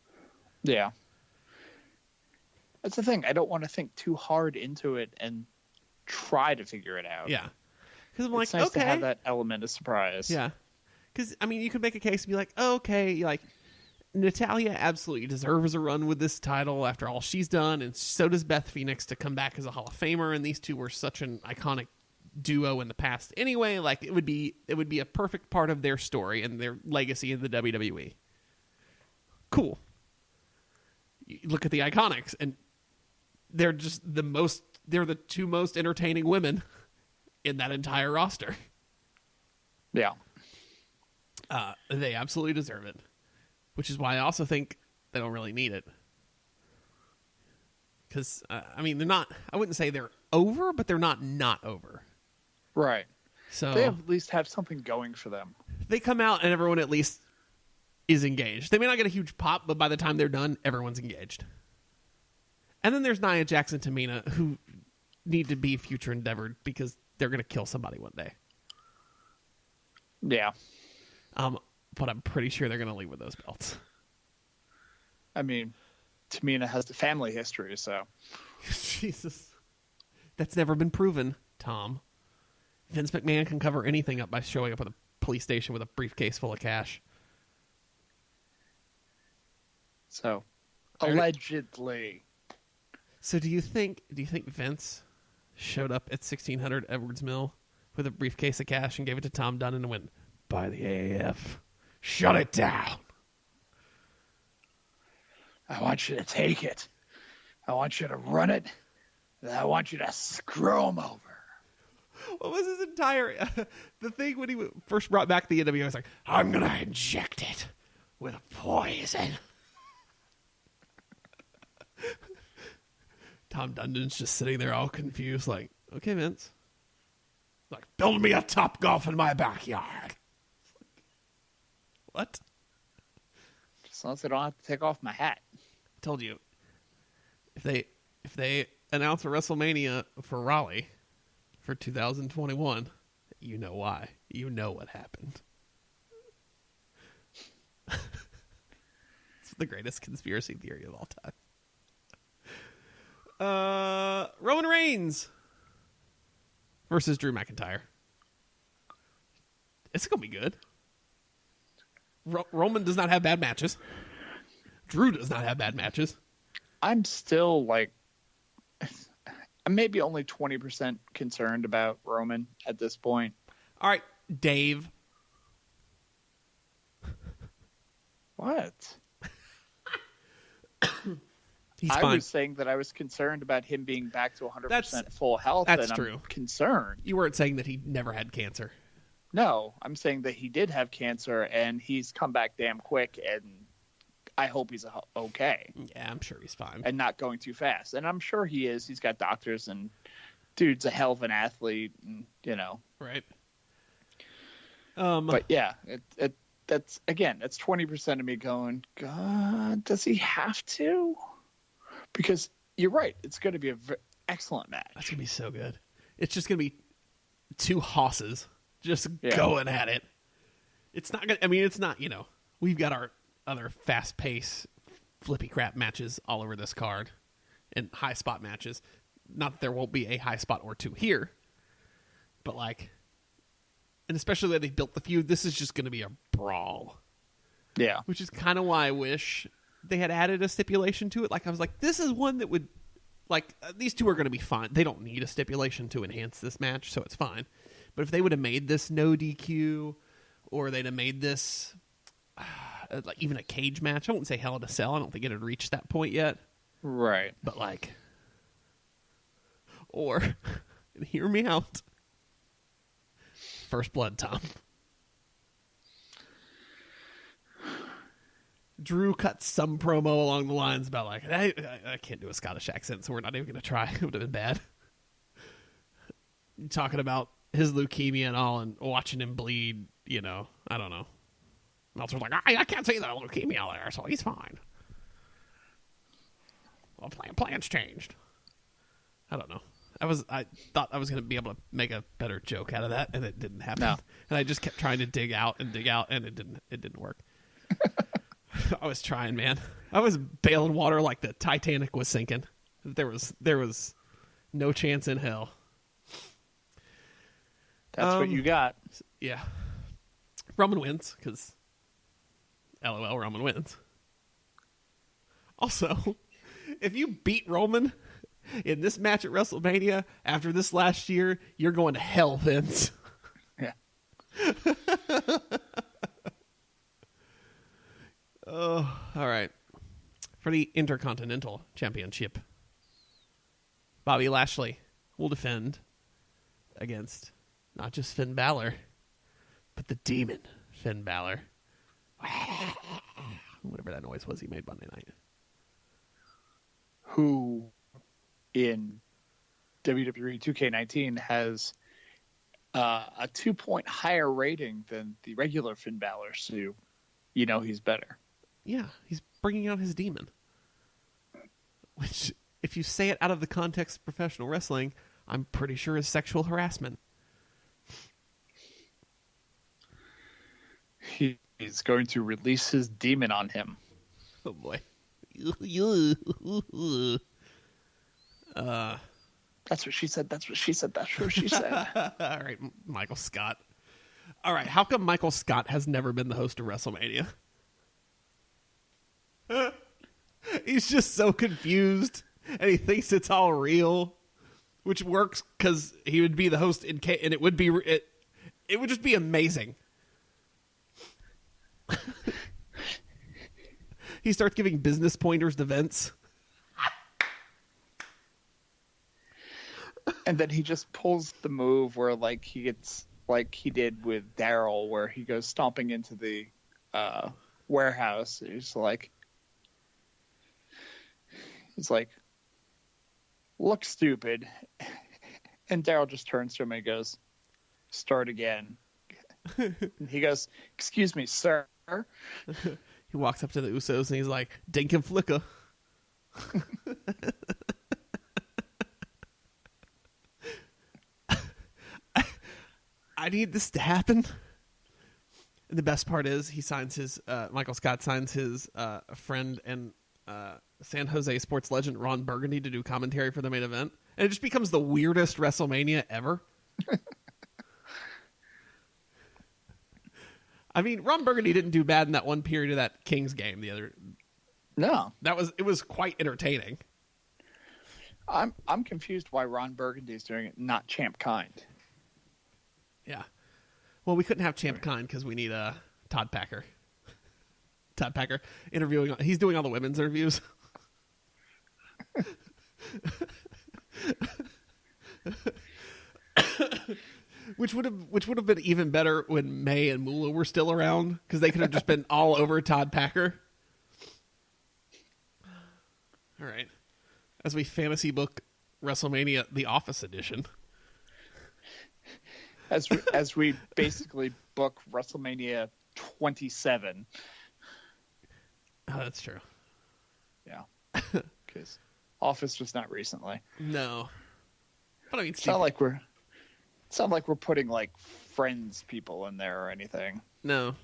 Yeah. That's the thing. I don't want to think too hard into it and try to figure it out. Yeah. Because I'm like, it's nice okay. to have that element of surprise. Yeah. Because, I mean, you could make a case and be like, okay, like, Natalya absolutely deserves a run with this title after all she's done, and so does Beth Phoenix to come back as a Hall of Famer, and these two were such an iconic duo in the past anyway. Like, it would be a perfect part of their story and their legacy in the WWE. Cool. You look at the Iconics, and they're just they're the two most entertaining women in that entire roster. Yeah. They absolutely deserve it. Which is why I also think they don't really need it. Because, I mean, they're not, I wouldn't say they're over, but they're not over. Right. So they at least have something going for them. They come out and everyone at least is engaged. They may not get a huge pop, but by the time they're done, everyone's engaged. And then there's Nia Jax and Tamina, who need to be future endeavored because they're going to kill somebody one day. Yeah. But I'm pretty sure they're going to leave with those belts. I mean, Tamina has the family history, so. Jesus. That's never been proven, Tom. Vince McMahon can cover anything up by showing up at a police station with a briefcase full of cash. So, allegedly. So do you think Vince showed up at 1600 Edwards Mill with a briefcase of cash and gave it to Tom Dunn and went, "By the AAF, shut it down. I want you to take it. I want you to run it. And I want you to screw him over." What was his entire... the thing when he first brought back the NWO, I was like, "I'm going to inject it with poison." Tom Dundon's just sitting there all confused, like, "Okay, Vince." Like, "Build me a Topgolf in my backyard." What? As long as I don't have to take off my hat. I told you, if they announce a WrestleMania for Raleigh for 2021, you know why. You know what happened. It's the greatest conspiracy theory of all time. Roman Reigns versus Drew McIntyre. It's gonna be good. Roman does not have bad matches. Drew does not have bad matches. I'm still like, I'm maybe only 20% concerned about Roman at this point. All right, Dave. What? He's I fine. was saying that I was concerned about him being back to 100% That's- full health. that's and true. I'm concerned. You weren't saying that he never had cancer. No, I'm saying that he did have cancer and he's come back damn quick, and I hope he's okay Yeah, I'm sure he's fine. and not going too fast. And I'm sure he is. He's got doctors, and dude's a hell of an athlete, and, Right. But yeah, that's 20% of me going, God, does he have to? Because you're right, it's going to be an excellent match. That's gonna be so good. It's just gonna be two hosses just Yeah. going at it. It's not gonna. I mean, it's not. We've got our other fast pace, flippy crap matches all over this card, and high spot matches. Not that there won't be a high spot or two here, but and especially the way they built the feud, this is just gonna be a brawl. Yeah. Which is kind of why I wish they had added a stipulation to it. I was like, this is one that would, these two are going to be fine. They don't need a stipulation to enhance this match, so it's fine. But if they would have made this no DQ, or they'd have made this even a cage match, I won't say Hell in a Cell. I don't think it had reached that point yet. Right. But or, hear me out. First Blood, Tom. Drew cut some promo along the lines about I can't do a Scottish accent, so we're not even going to try. It would have been bad. Talking about his leukemia and all, and watching him bleed. I don't know. Meltzer's like, I can't see the leukemia there, so he's fine. Well, plans changed. I don't know. I thought I was going to be able to make a better joke out of that, and it didn't happen. No. And I just kept trying to dig out, and it didn't work. I was trying, man. I was bailing water like the Titanic was sinking. There was no chance in hell. That's what you got. Yeah. Roman wins, because LOL, Roman wins. Also, if you beat Roman in this match at WrestleMania after this last year, you're going to hell, Vince. Yeah. Oh, all right. For the Intercontinental Championship, Bobby Lashley will defend against not just Finn Balor, but the demon Finn Balor. Whatever that noise was he made Monday night. Who in WWE 2K19 has a 2-point higher rating than the regular Finn Balor, so he's better. Yeah, he's bringing out his demon. Which, if you say it out of the context of professional wrestling, I'm pretty sure is sexual harassment. He's going to release his demon on him. Oh, boy. That's what she said. That's what she said. That's what she said. All right, Michael Scott. All right, how come Michael Scott has never been the host of WrestleMania? He's just so confused, and he thinks it's all real, which works because he would be the host and it would be it would just be amazing. He starts giving business pointers to Vince. And then he just pulls the move where he gets like he did with Daryl, where he goes stomping into the warehouse. He's like, look stupid. And Daryl just turns to him and goes, start again. And he goes, excuse me, sir. He walks up to the Usos and he's like, Dink and Flicka. I need this to happen. And the best part is he signs his, Michael Scott signs his friend and San Jose sports legend Ron Burgundy to do commentary for the main event. And it just becomes the weirdest WrestleMania ever. I mean, Ron Burgundy didn't do bad in that one period of that Kings game. No, it was quite entertaining. I'm confused why Ron Burgundy is doing it, not Champ Kind. Yeah. Well, we couldn't have Champ Kind because we need Todd Packer. Todd Packer interviewing. He's doing all the women's interviews. Which would have been even better when May and Moolah were still around, because they could have just been all over Todd Packer. All right, as we fantasy book WrestleMania, the Office edition. As we basically book WrestleMania 27. Oh, that's true. Yeah, because Office was not recently. No, but I mean, It's not like we're putting like Friends people in there or anything. no,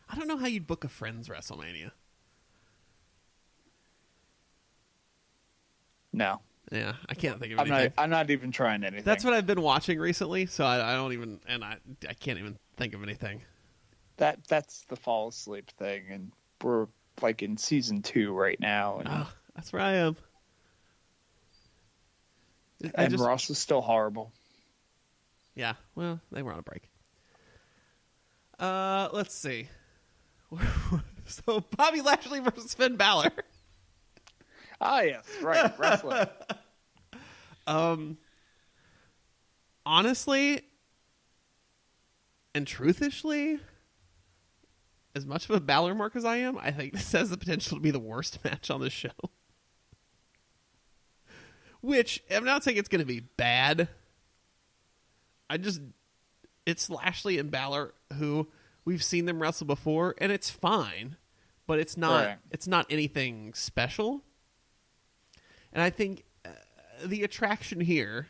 I don't know how you'd book a Friends WrestleMania. No, Yeah, I can't think of anything. I'm not even trying anything. That's what I've been watching recently, so I don't even, and I can't even think of anything. That's the fall asleep thing, and we're like in season 2 right now, and, Oh, that's where I am. Ross is still horrible. Yeah, well, they were on a break. Let's see. So Bobby Lashley versus Finn Balor. Ah, yes, right, wrestling. Honestly, and truthishly, as much of a Balor mark as I am, I think this has the potential to be the worst match on the show. Which, I'm not saying it's going to be bad. It's Lashley and Balor, who we've seen them wrestle before, and it's fine, but it's not. Right. It's not anything special. And I think the attraction here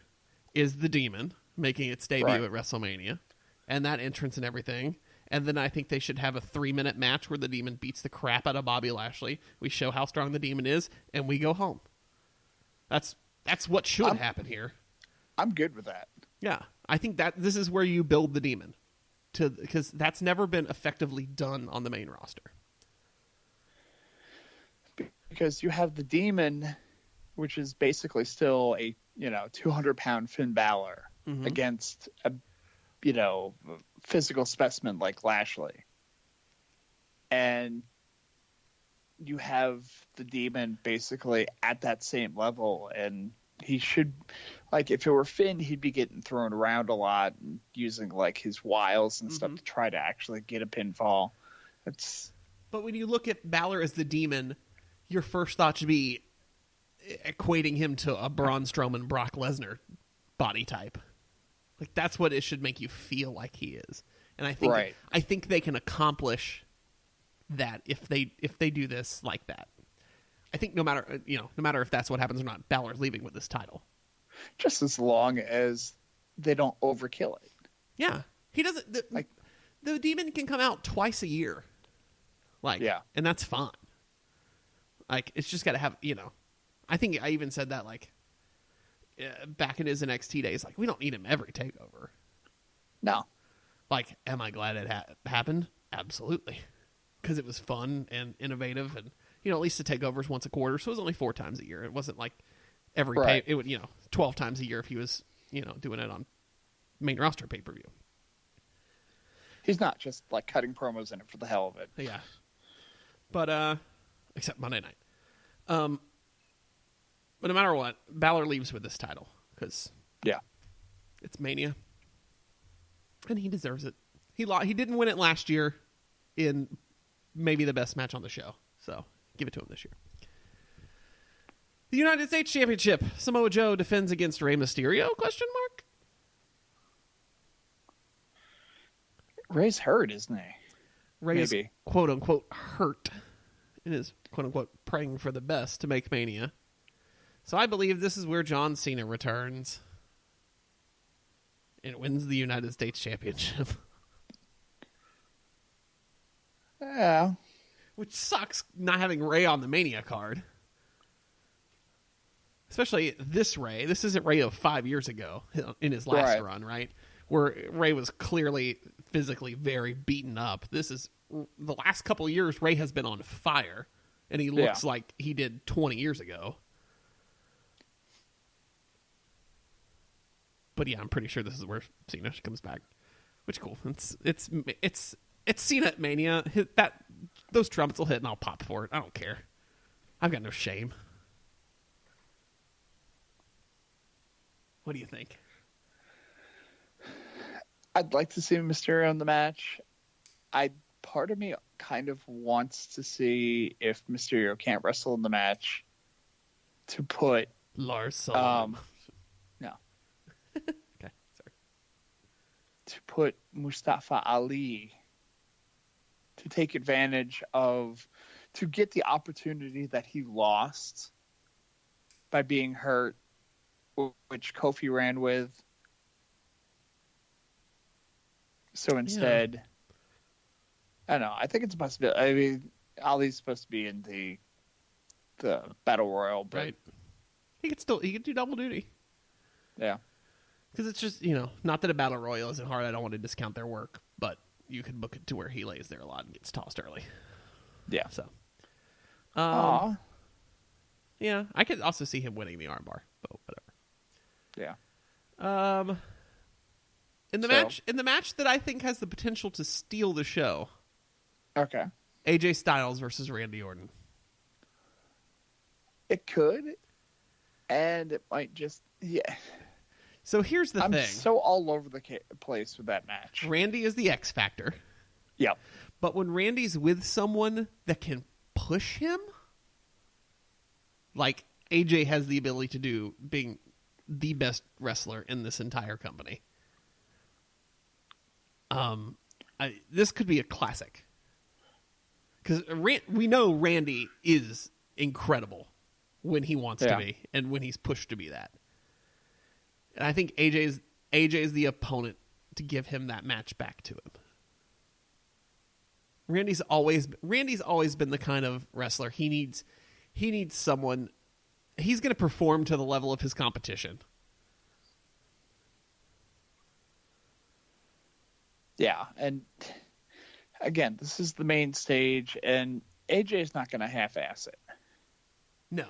is the Demon making its debut Right. at WrestleMania, and that entrance and everything. And then I think they should have a 3-minute match where the Demon beats the crap out of Bobby Lashley. We show how strong the Demon is, and we go home. That's what should happen here. I'm good with that. Yeah, I think that this is where you build the Demon, because that's never been effectively done on the main roster. Because you have the Demon, which is basically still a 200-pound Finn Balor against a physical specimen like Lashley, and you have the Demon basically at that same level, and he should, like, if it were Finn, he'd be getting thrown around a lot and using like his wiles and stuff to try to actually get a pinfall. But when you look at Balor as the Demon, your first thought should be equating him to a Braun Strowman, Brock Lesnar body type. Like, that's what it should make you feel like he is. And I think they can accomplish that if they do this like that. I think no matter if that's what happens or not, Balor's leaving with this title. Just as long as they don't overkill it. Yeah, he doesn't. The Demon can come out twice a year, and that's fine. Like, it's just got to have, I think I even said that back in his NXT days. Like, we don't need him every takeover. No. Like, am I glad it happened? Absolutely, because it was fun and innovative, and at least the takeovers once a quarter, so it was only 4 times a year. It wasn't like every it would 12 times a year if he was doing it on main roster pay-per-view. He's not just like cutting promos in it for the hell of it. Yeah, but except Monday night. But no matter what, Balor leaves with this title because it's Mania, and he deserves it. He didn't win it last year in maybe the best match on the show, so give it to him this year. The United States Championship. Samoa Joe defends against Rey Mysterio? ? Rey's hurt, isn't he? Rey is quote unquote hurt and is quote unquote praying for the best to make Mania. So I believe this is where John Cena returns and wins the United States Championship. Yeah. Which sucks not having Rey on the Mania card. Especially this Rey. This isn't Rey of 5 years ago in his last run, right? Where Rey was clearly physically very beaten up. This is the last couple of years, Rey has been on fire, and he looks like he did 20 years ago. But yeah, I'm pretty sure this is where Cena comes back. Which cool. It's Cena at Mania. Those trumpets will hit and I'll pop for it. I don't care. I've got no shame. What do you think? I'd like to see Mysterio in the match. Part of me kind of wants to see if Mysterio can't wrestle in the match to put Lars Sullivan. No. Okay, sorry. To put Mustafa Ali to take advantage of, to get the opportunity that he lost by being hurt, which Kofi ran with. So instead, I don't know. I think it's a possibility. I mean, Ali's supposed to be in the Battle Royal, but Right. He could do double duty. yeah. Because it's just, not that a Battle Royal isn't hard. I don't want to discount their work, but you can book it to where he lays there a lot and gets tossed early. Yeah. So, Aw. yeah, I could also see him winning the armbar, but whatever. Yeah. In the match that I think has the potential to steal the show, Okay. AJ Styles versus Randy Orton. It could, and it might just, yeah. So here's the I'm thing. so all over the place with that match. Randy is the X factor. Yep. But when Randy's with someone that can push him, like AJ has the ability to do, being the best wrestler in this entire company. This could be a classic. Because we know Randy is incredible when he wants to be and when he's pushed to be that. And I think AJ is the opponent to give him that match back to him. Randy's always been the kind of wrestler he needs someone. He's going to perform to the level of his competition. Yeah, and again, this is the main stage, and AJ's not going to half-ass it. No,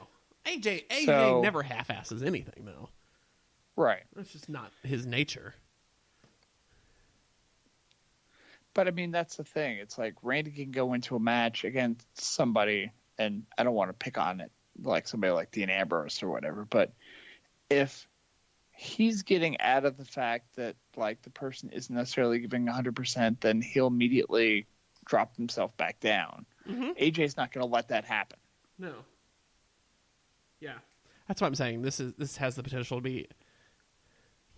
AJ So- never half-asses anything though. Right. That's just not his nature. But I mean, that's the thing. It's like Randy can go into a match against somebody, and I don't want to pick on it, like somebody like Dean Ambrose or whatever, but if he's getting out of the fact that like the person isn't necessarily giving 100%, then he'll immediately drop himself back down. Mm-hmm. AJ's not going to let that happen. No. Yeah, that's what I'm saying. This has the potential to be,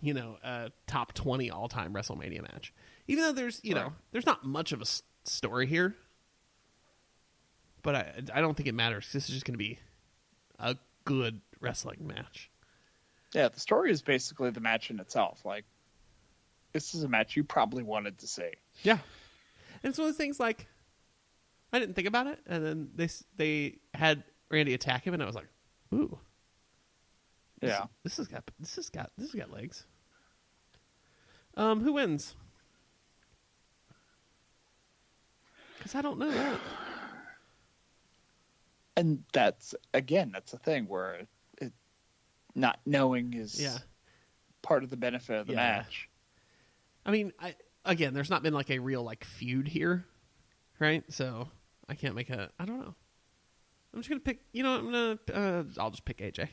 a top 20 all-time WrestleMania match. Even though there's there's not much of a story here, but I don't think it matters. This is just going to be a good wrestling match. Yeah, the story is basically the match in itself. Like, this is a match you probably wanted to see. Yeah, and it's one of the things like I didn't think about it, and then they had Randy attack him, and I was like, ooh, Yeah. this has got legs. Who wins? Because I don't know that. And that's the thing where not knowing is part of the benefit of the match. I mean, there's not been like a real like feud here, right? So I can't make I don't know. I'm just gonna pick. I'll just pick AJ.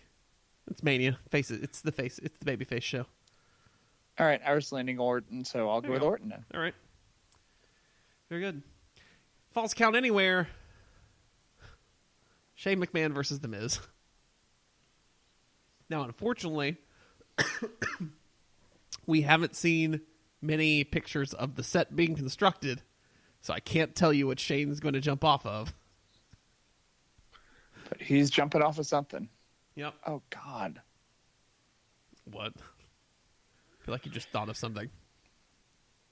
It's Mania. Face it. It's the babyface show. All right, I was leaning Orton, so I'll go with Orton then. All right. Very good. Falls count anywhere. Shane McMahon versus The Miz. Now, unfortunately, we haven't seen many pictures of the set being constructed, so I can't tell you what Shane's going to jump off of. But he's jumping off of something. Yep. Oh, God. What? I feel like you just thought of something.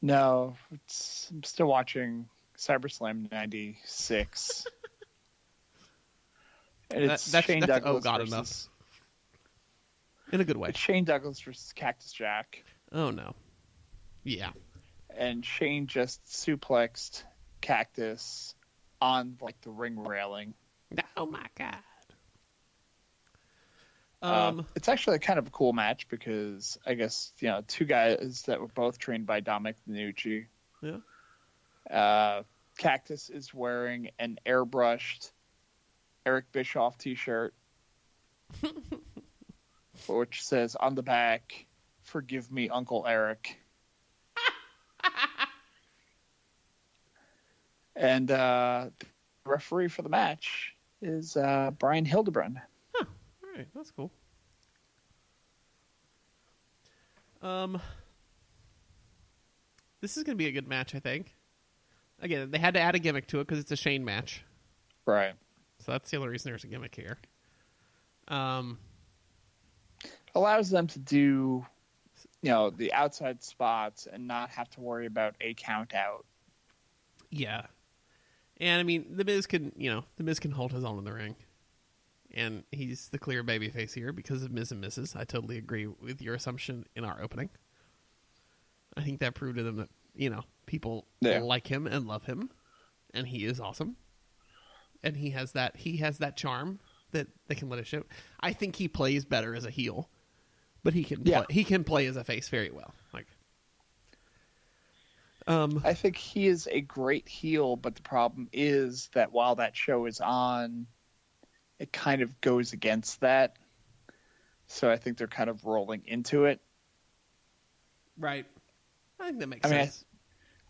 No, I'm still watching SummerSlam 96. And it's That's Douglas oh God versus, enough. In a good way. It's Shane Douglas versus Cactus Jack. Oh, no. Yeah. And Shane just suplexed Cactus on like the ring railing. Oh, my God. It's actually kind of a cool match because I guess, two guys that were both trained by Dominic Minucci. Yeah. Cactus is wearing an airbrushed Eric Bischoff t-shirt. which says on the back, "Forgive me, Uncle Eric." And the referee for the match is Brian Hildebrand. Huh. All right, that's cool. This is going to be a good match, I think. Again, they had to add a gimmick to it because it's a Shane match. Right. So that's the only reason there's a gimmick here. Allows them to do, the outside spots and not have to worry about a count out. Yeah. And I mean, the Miz can hold his own in the ring. And he's the clear babyface here because of Miz and Mrs. I totally agree with your assumption in our opening. I think that proved to them that, people like him and love him. And he is awesome. And he has that charm that they can let it show. I think he plays better as a heel. But he can play as a face very well. I think he is a great heel, but the problem is that while that show is on, it kind of goes against that. So I think they're kind of rolling into it. Right. I think that makes sense.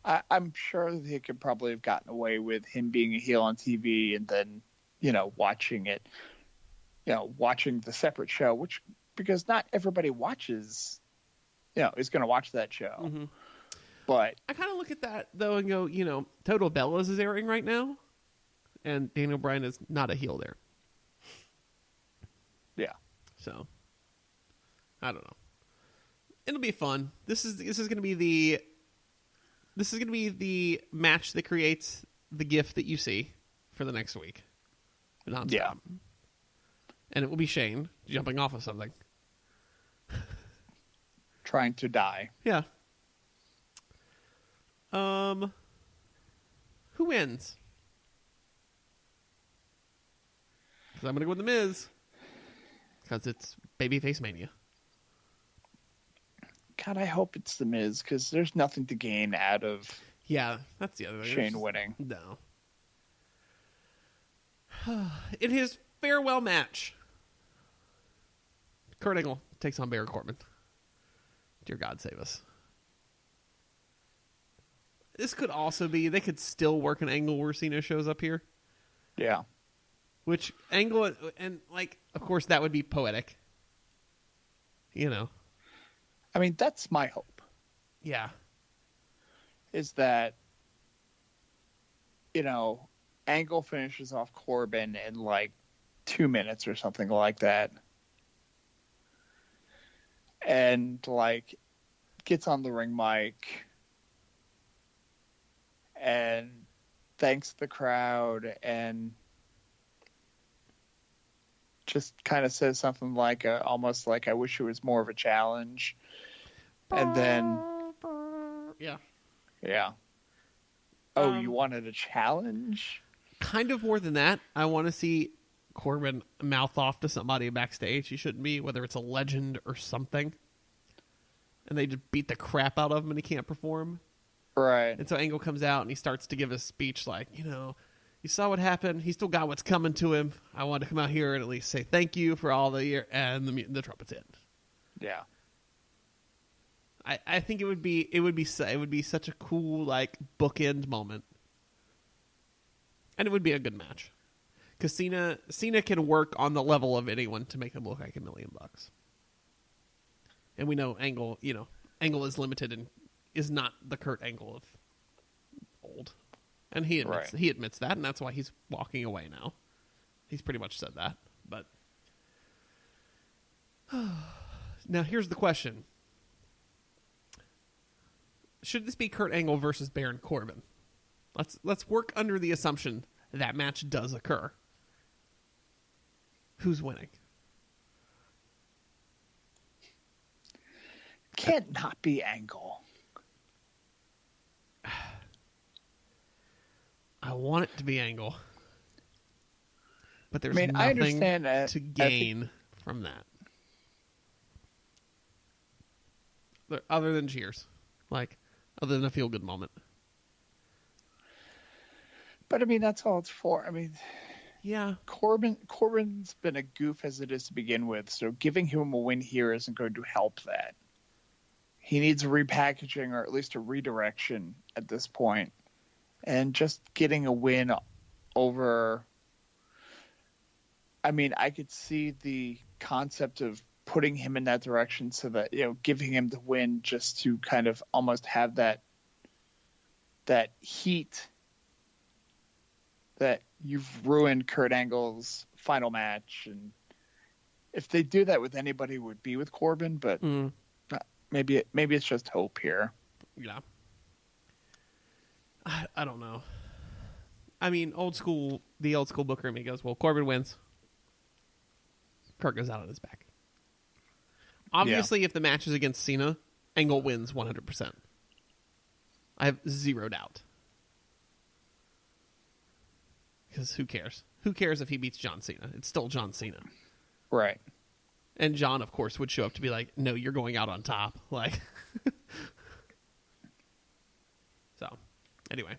I'm sure they could probably have gotten away with him being a heel on TV and then, watching it, watching the separate show, because not everybody watches, is going to watch that show. Mm-hmm. But I kind of look at that, though, and go, Total Bellas is airing right now, and Daniel Bryan is not a heel there. Yeah. So, I don't know. It'll be fun. This is going to be the match that creates the GIF that you see for the next week. Non-stop. Yeah. And it will be Shane jumping off of something. Trying to die. Yeah. Who wins? Because I'm going to go with The Miz. Because it's Babyface Mania. God, I hope it's The Miz, because there's nothing to gain out of that's the other thing. Shane winning. No. In his farewell match, Kurt Angle takes on Baron Corbin. Dear God, save us. This could also be, they could still work an angle where Cena shows up here. Yeah. Which Angle, and of course that would be poetic. I mean, that's my hope. Yeah. Is that, Angle finishes off Corbin in 2 minutes or something like that. And gets on the ring mic and thanks the crowd and just kind of says something almost like, I wish it was more of a challenge. And then yeah. Oh, you wanted a challenge? Kind of more than that. I want to see Corbin mouth off to somebody backstage he shouldn't be, whether it's a legend or something. And they just beat the crap out of him and he can't perform. Right. And so Angle comes out and he starts to give a speech you saw what happened. He still got what's coming to him. I wanted to come out here and at least say thank you for all the year. And the trumpet's in. Yeah. I think it would be such a cool bookend moment. And it would be a good match. Because Cena can work on the level of anyone to make him look like $1 million. And we know Angle is limited and is not the Kurt Angle of old. And he admits that, and that's why he's walking away now. He's pretty much said that. But now here's the question. Should this be Kurt Angle versus Baron Corbin? Let's work under the assumption that match does occur. Who's winning? Can't not be Angle. I want it to be Angle. But there's I understand nothing to gain from that. Other than cheers. Other than a feel-good moment. But, that's all it's for. Yeah. Corbin's been a goof as it is to begin with, so giving him a win here isn't going to help that. He needs a repackaging or at least a redirection at this point. And just getting a win over... I mean, I could see the concept of putting him in that direction so that, giving him the win just to kind of almost have that heat that you've ruined Kurt Angle's final match. And if they do that with anybody, it would be with Corbin, but maybe it's just hope here. Yeah. I don't know. I mean, the old school booker in me goes, well, Corbin wins. Kurt goes out on his back. Obviously, if the match is against Cena, Angle wins 100%. I have zero doubt. Because who cares? Who cares if he beats John Cena? It's still John Cena. Right. And John, of course, would show up to be like, no, you're going out on top. Like, so, anyway.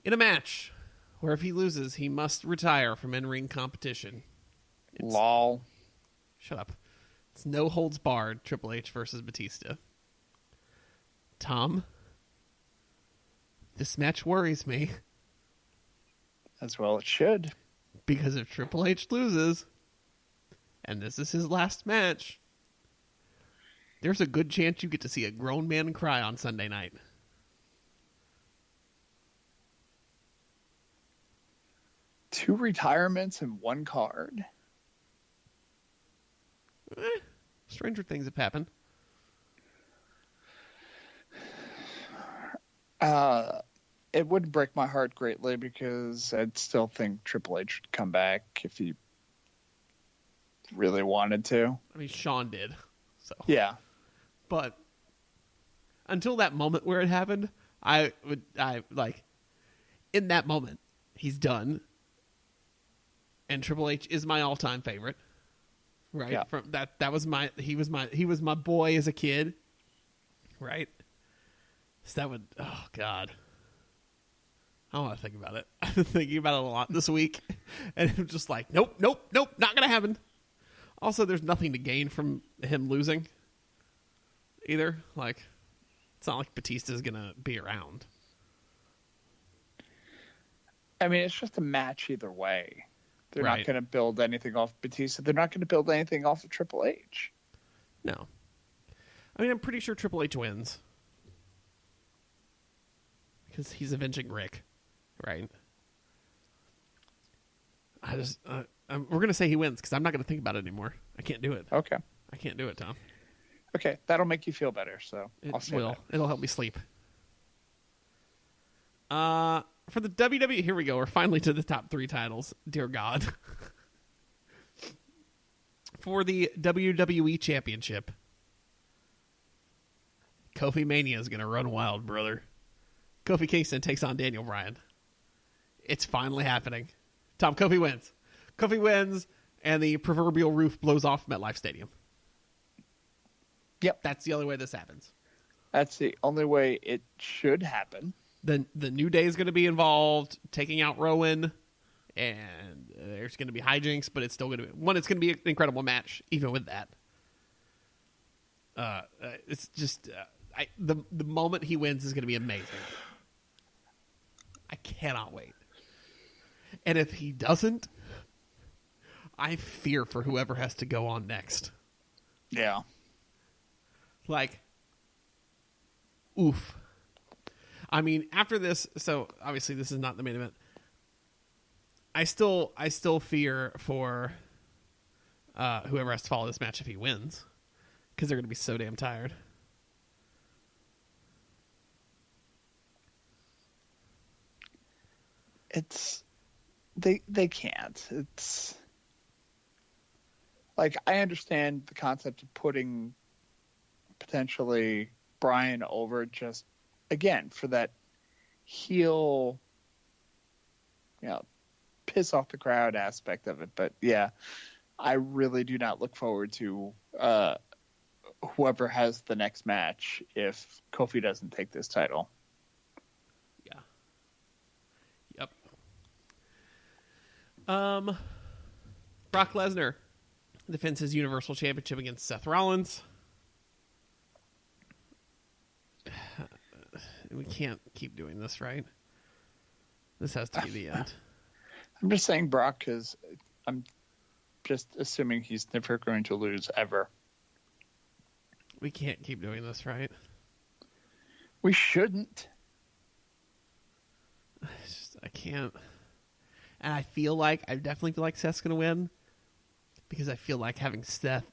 In a match where if he loses, he must retire from in-ring competition. Lol. Shut up. It's no holds barred Triple H versus Batista. Tom, this match worries me. As well it should. Because if Triple H loses, and this is his last match, there's a good chance you get to see a grown man cry on Sunday night. Two retirements in one card. Stranger things have happened. It would break my heart greatly because I'd still think Triple H would come back if he really wanted to. I mean, Shawn did. So yeah. But until that moment where it happened, I in that moment, he's done. And Triple H is my all-time favorite. Right? Yeah. From he was my boy as a kid. Right? So that would, oh God. I don't want to think about it. I've been thinking about it a lot this week. And I'm just like, nope, not going to happen. Also, there's nothing to gain from him losing either. Like, it's not like Batista's going to be around. I mean, it's just a match either way. They're Right. not going to build anything off Batista. They're not going to build anything off of Triple H. No. I mean, I'm pretty sure Triple H wins. Because he's avenging Rick. Right? We're going to say he wins because I'm not going to think about it anymore. I can't do it. Okay. I can't do it, Tom. Okay, that'll make you feel better, so I'll say that. It'll help me sleep. For the WWE, here we go. We're finally to the top 3 titles. Dear God. For the WWE Championship, Kofi Mania is going to run wild, brother. Kofi Kingston takes on Daniel Bryan. It's finally happening. Tom, Kofi wins. Kofi wins, and the proverbial roof blows off MetLife Stadium. Yep. That's the only way this happens. That's the only way it should happen. The New Day is going to be involved, taking out Rowan, and there's going to be hijinks, but it's still going to be... It's going to be an incredible match, even with that. It's just... the moment he wins is going to be amazing. I cannot wait. And if he doesn't, I fear for whoever has to go on next. Yeah. Like, oof. I mean, after this, so obviously this is not the main event. I still fear for whoever has to follow this match if he wins, because they're going to be so damn tired. They can't. It's like, I understand the concept of putting potentially Bryan over just again for that heel, piss off the crowd aspect of it. But yeah, I really do not look forward to whoever has the next match if Kofi doesn't take this title. Yeah. Yep. Brock Lesnar defends his Universal Championship against Seth Rollins. We can't keep doing this, right? This has to be the end. I'm just saying Brock because I'm just assuming he's never going to lose ever. We can't keep doing this, right? We shouldn't. I can't. And I definitely feel like Seth's going to win because I feel like having Seth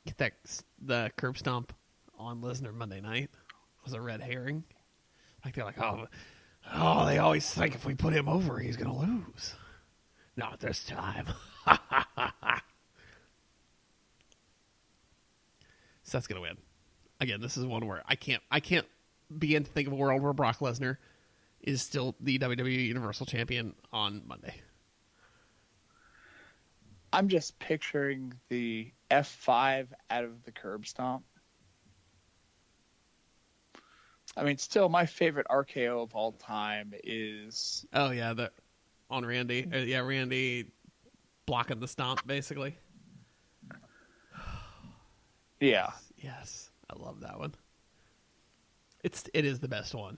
get the curb stomp on Lesnar Monday night was a red herring. Like they're like, oh, they always think if we put him over, he's going to lose. Not this time. Seth's going to win. Again, this is one where I can't begin to think of a world where Brock Lesnar is still the WWE Universal Champion on Monday. I'm just picturing the F5 out of the curb stomp. I mean, still, my favorite RKO of all time is... Oh, yeah, on Randy. Randy blocking the stomp, basically. Yeah. Yes, I love that one. It is the best one.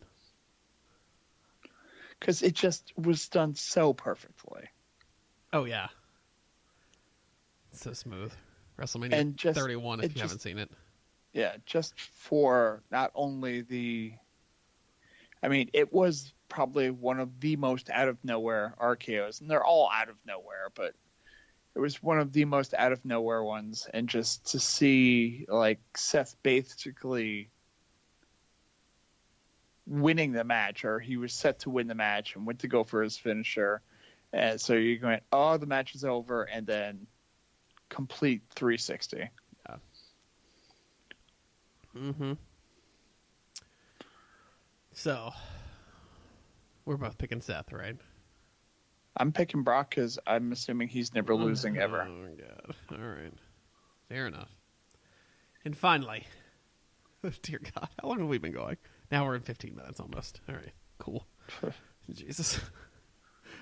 Because it just was done so perfectly. Oh, yeah. It's so smooth. WrestleMania 31, if you haven't seen it. Yeah, just for not only the... I mean, it was probably one of the most out-of-nowhere RKOs. And they're all out of nowhere, but it was one of the most out-of-nowhere ones. And just to see, like, Seth basically winning the match, or he was set to win the match and went to go for his finisher. And so you're going, oh, the match is over, and then complete 360. Yeah. Mm-hmm. So, we're both picking Seth, right? I'm picking Brock because I'm assuming he's never losing ever. Oh, my God. All right. Fair enough. And finally, dear God, how long have we been going? Now we're in 15 minutes almost. All right, cool. Jesus.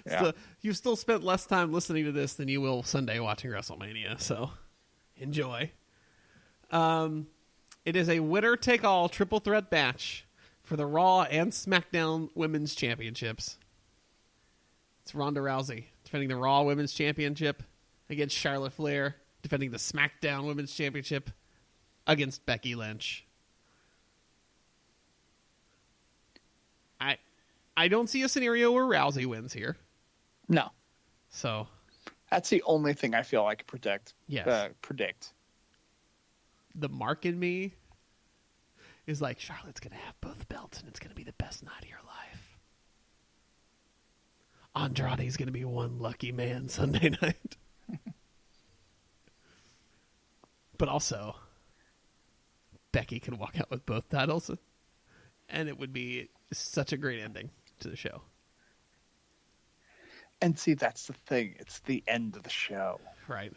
Yeah. So, you've still spent less time listening to this than you will Sunday watching WrestleMania, so enjoy. It is a winner-take-all triple threat match for the Raw and SmackDown Women's Championships. It's Ronda Rousey defending the Raw Women's Championship against Charlotte Flair, defending the SmackDown Women's Championship against Becky Lynch. I don't see a scenario where Rousey wins here. No. So that's the only thing I feel I can predict. The mark in me is like, Charlotte's going to have both belts and it's going to be the best night of your life. Andrade's going to be one lucky man Sunday night. But also, Becky can walk out with both titles and it would be such a great ending to the show. And see, that's the thing. It's the end of the show. Right.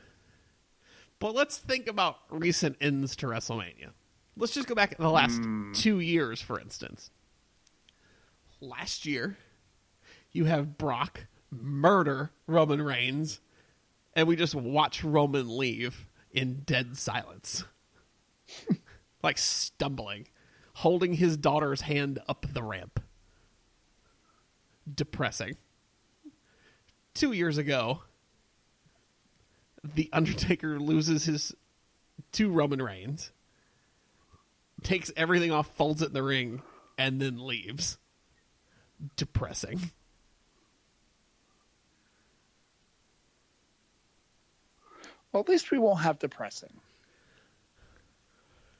But let's think about recent ends to WrestleMania. Let's just go back in the last 2 years, for instance. Last year, you have Brock murder Roman Reigns, and we just watch Roman leave in dead silence. Like stumbling, holding his daughter's hand up the ramp. Depressing. 2 years ago, The Undertaker loses to Roman Reigns, takes everything off, folds it in the ring, and then leaves. Depressing. Well, at least we won't have depressing.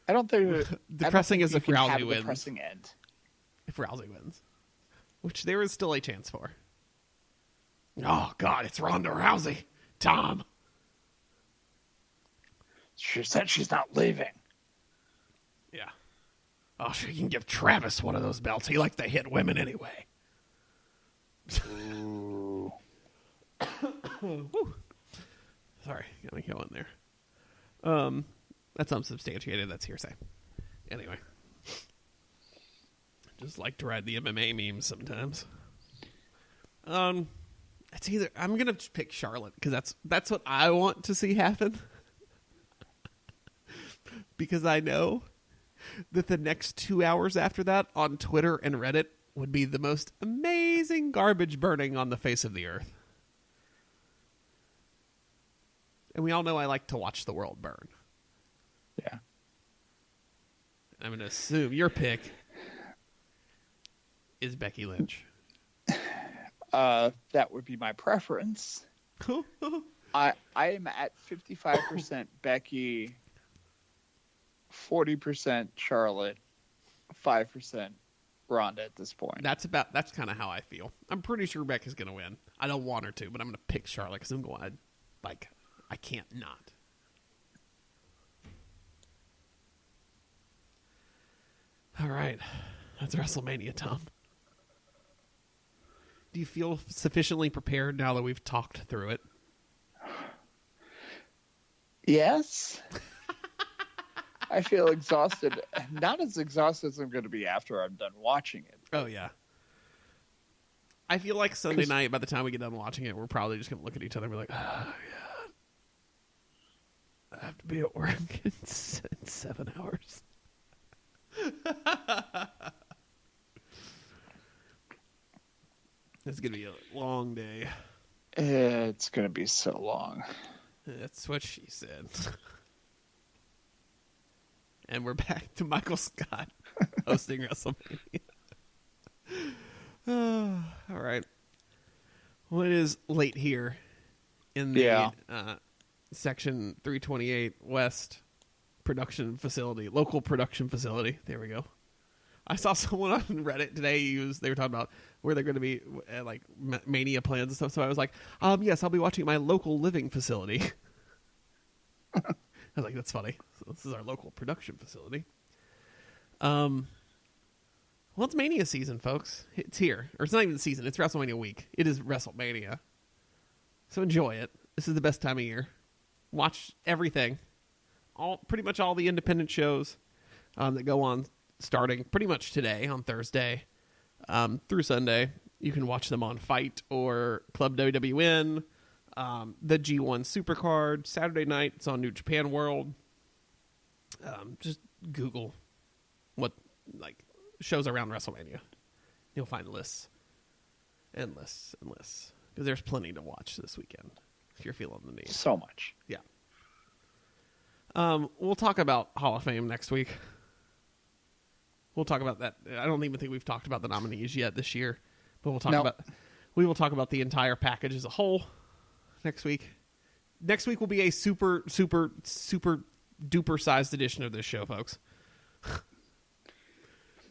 I don't think depressing is if Rousey wins. Depressing end. If Rousey wins, which there is still a chance for. Oh God, it's Ronda Rousey, Tom. She said she's not leaving. Yeah. Oh, she can give Travis one of those belts. He likes to hit women anyway. Ooh. Woo. Sorry, got me going there. That's unsubstantiated. That's hearsay. Anyway. Just like to ride the MMA memes sometimes. It's either I'm gonna pick Charlotte because that's what I want to see happen. Because I know that the next 2 hours after that on Twitter and Reddit would be the most amazing garbage burning on the face of the earth. And we all know I like to watch the world burn. Yeah. I'm going to assume your pick is Becky Lynch. That would be my preference. I am at 55% Becky, 40% Charlotte, 5% Ronda at this point. That's kind of how I feel. I'm pretty sure Becky's going to win. I don't want her to, but I'm going to pick Charlotte because I'm going, I can't not. All right. That's WrestleMania, Tom. Do you feel sufficiently prepared now that we've talked through it? Yes. I feel exhausted. Not as exhausted as I'm going to be after I'm done watching it. Oh, yeah. I feel like Sunday night, by the time we get done watching it, we're probably just going to look at each other and be like, oh, God. I have to be at work in 7 hours. It's going to be a long day. It's going to be so long. That's what she said. And we're back to Michael Scott hosting WrestleMania. All right. Well, it is late here in the Section 328 West production facility, local production facility. There we go. I saw someone on Reddit today they were talking about where they're going to be like Mania plans and stuff. So I was like, yes, I'll be watching at my local living facility. I was like, that's funny. So this is our local production facility. Well, it's Mania season, folks. It's here. Or it's not even season. It's WrestleMania week. It is WrestleMania. So enjoy it. This is the best time of year. Watch everything. Pretty much all the independent shows that go on starting pretty much today on Thursday through Sunday. You can watch them on Fight or Club WWN. The G1 Supercard. Saturday night, it's on New Japan World. Just Google what shows around WrestleMania. You'll find lists and lists and lists. Because there's plenty to watch this weekend if you're feeling the need. So much. Yeah. We'll talk about Hall of Fame next week. We'll talk about that. I don't even think we've talked about the nominees yet this year. But we will talk about the entire package as a whole next week. Next week will be a super, super, super duper sized edition of this show, folks.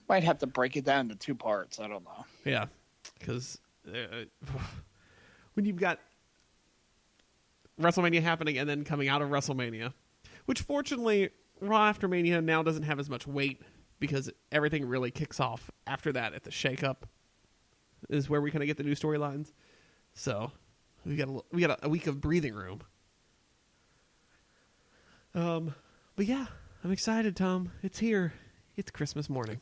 Might have to break it down into 2 parts. I don't know. Yeah, because when you've got WrestleMania happening and then coming out of WrestleMania, which fortunately Raw After Mania now doesn't have as much weight because everything really kicks off after that at the Shake-Up is where we kind of get the new storylines. So we got a week of breathing room. But yeah, I'm excited, Tom. It's here. It's Christmas morning.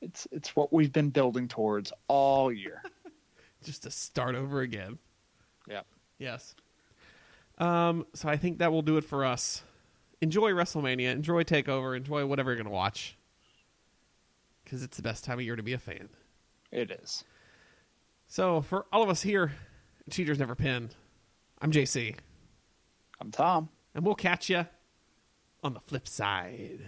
It's what we've been building towards all year. Just to start over again. Yeah. Yes. So I think that will do it for us. Enjoy WrestleMania. Enjoy TakeOver. Enjoy whatever you're going to watch. Because it's the best time of year to be a fan. It is. So for all of us here at Cheaters Never Pin, I'm JC. I'm Tom. And we'll catch you on the flip side.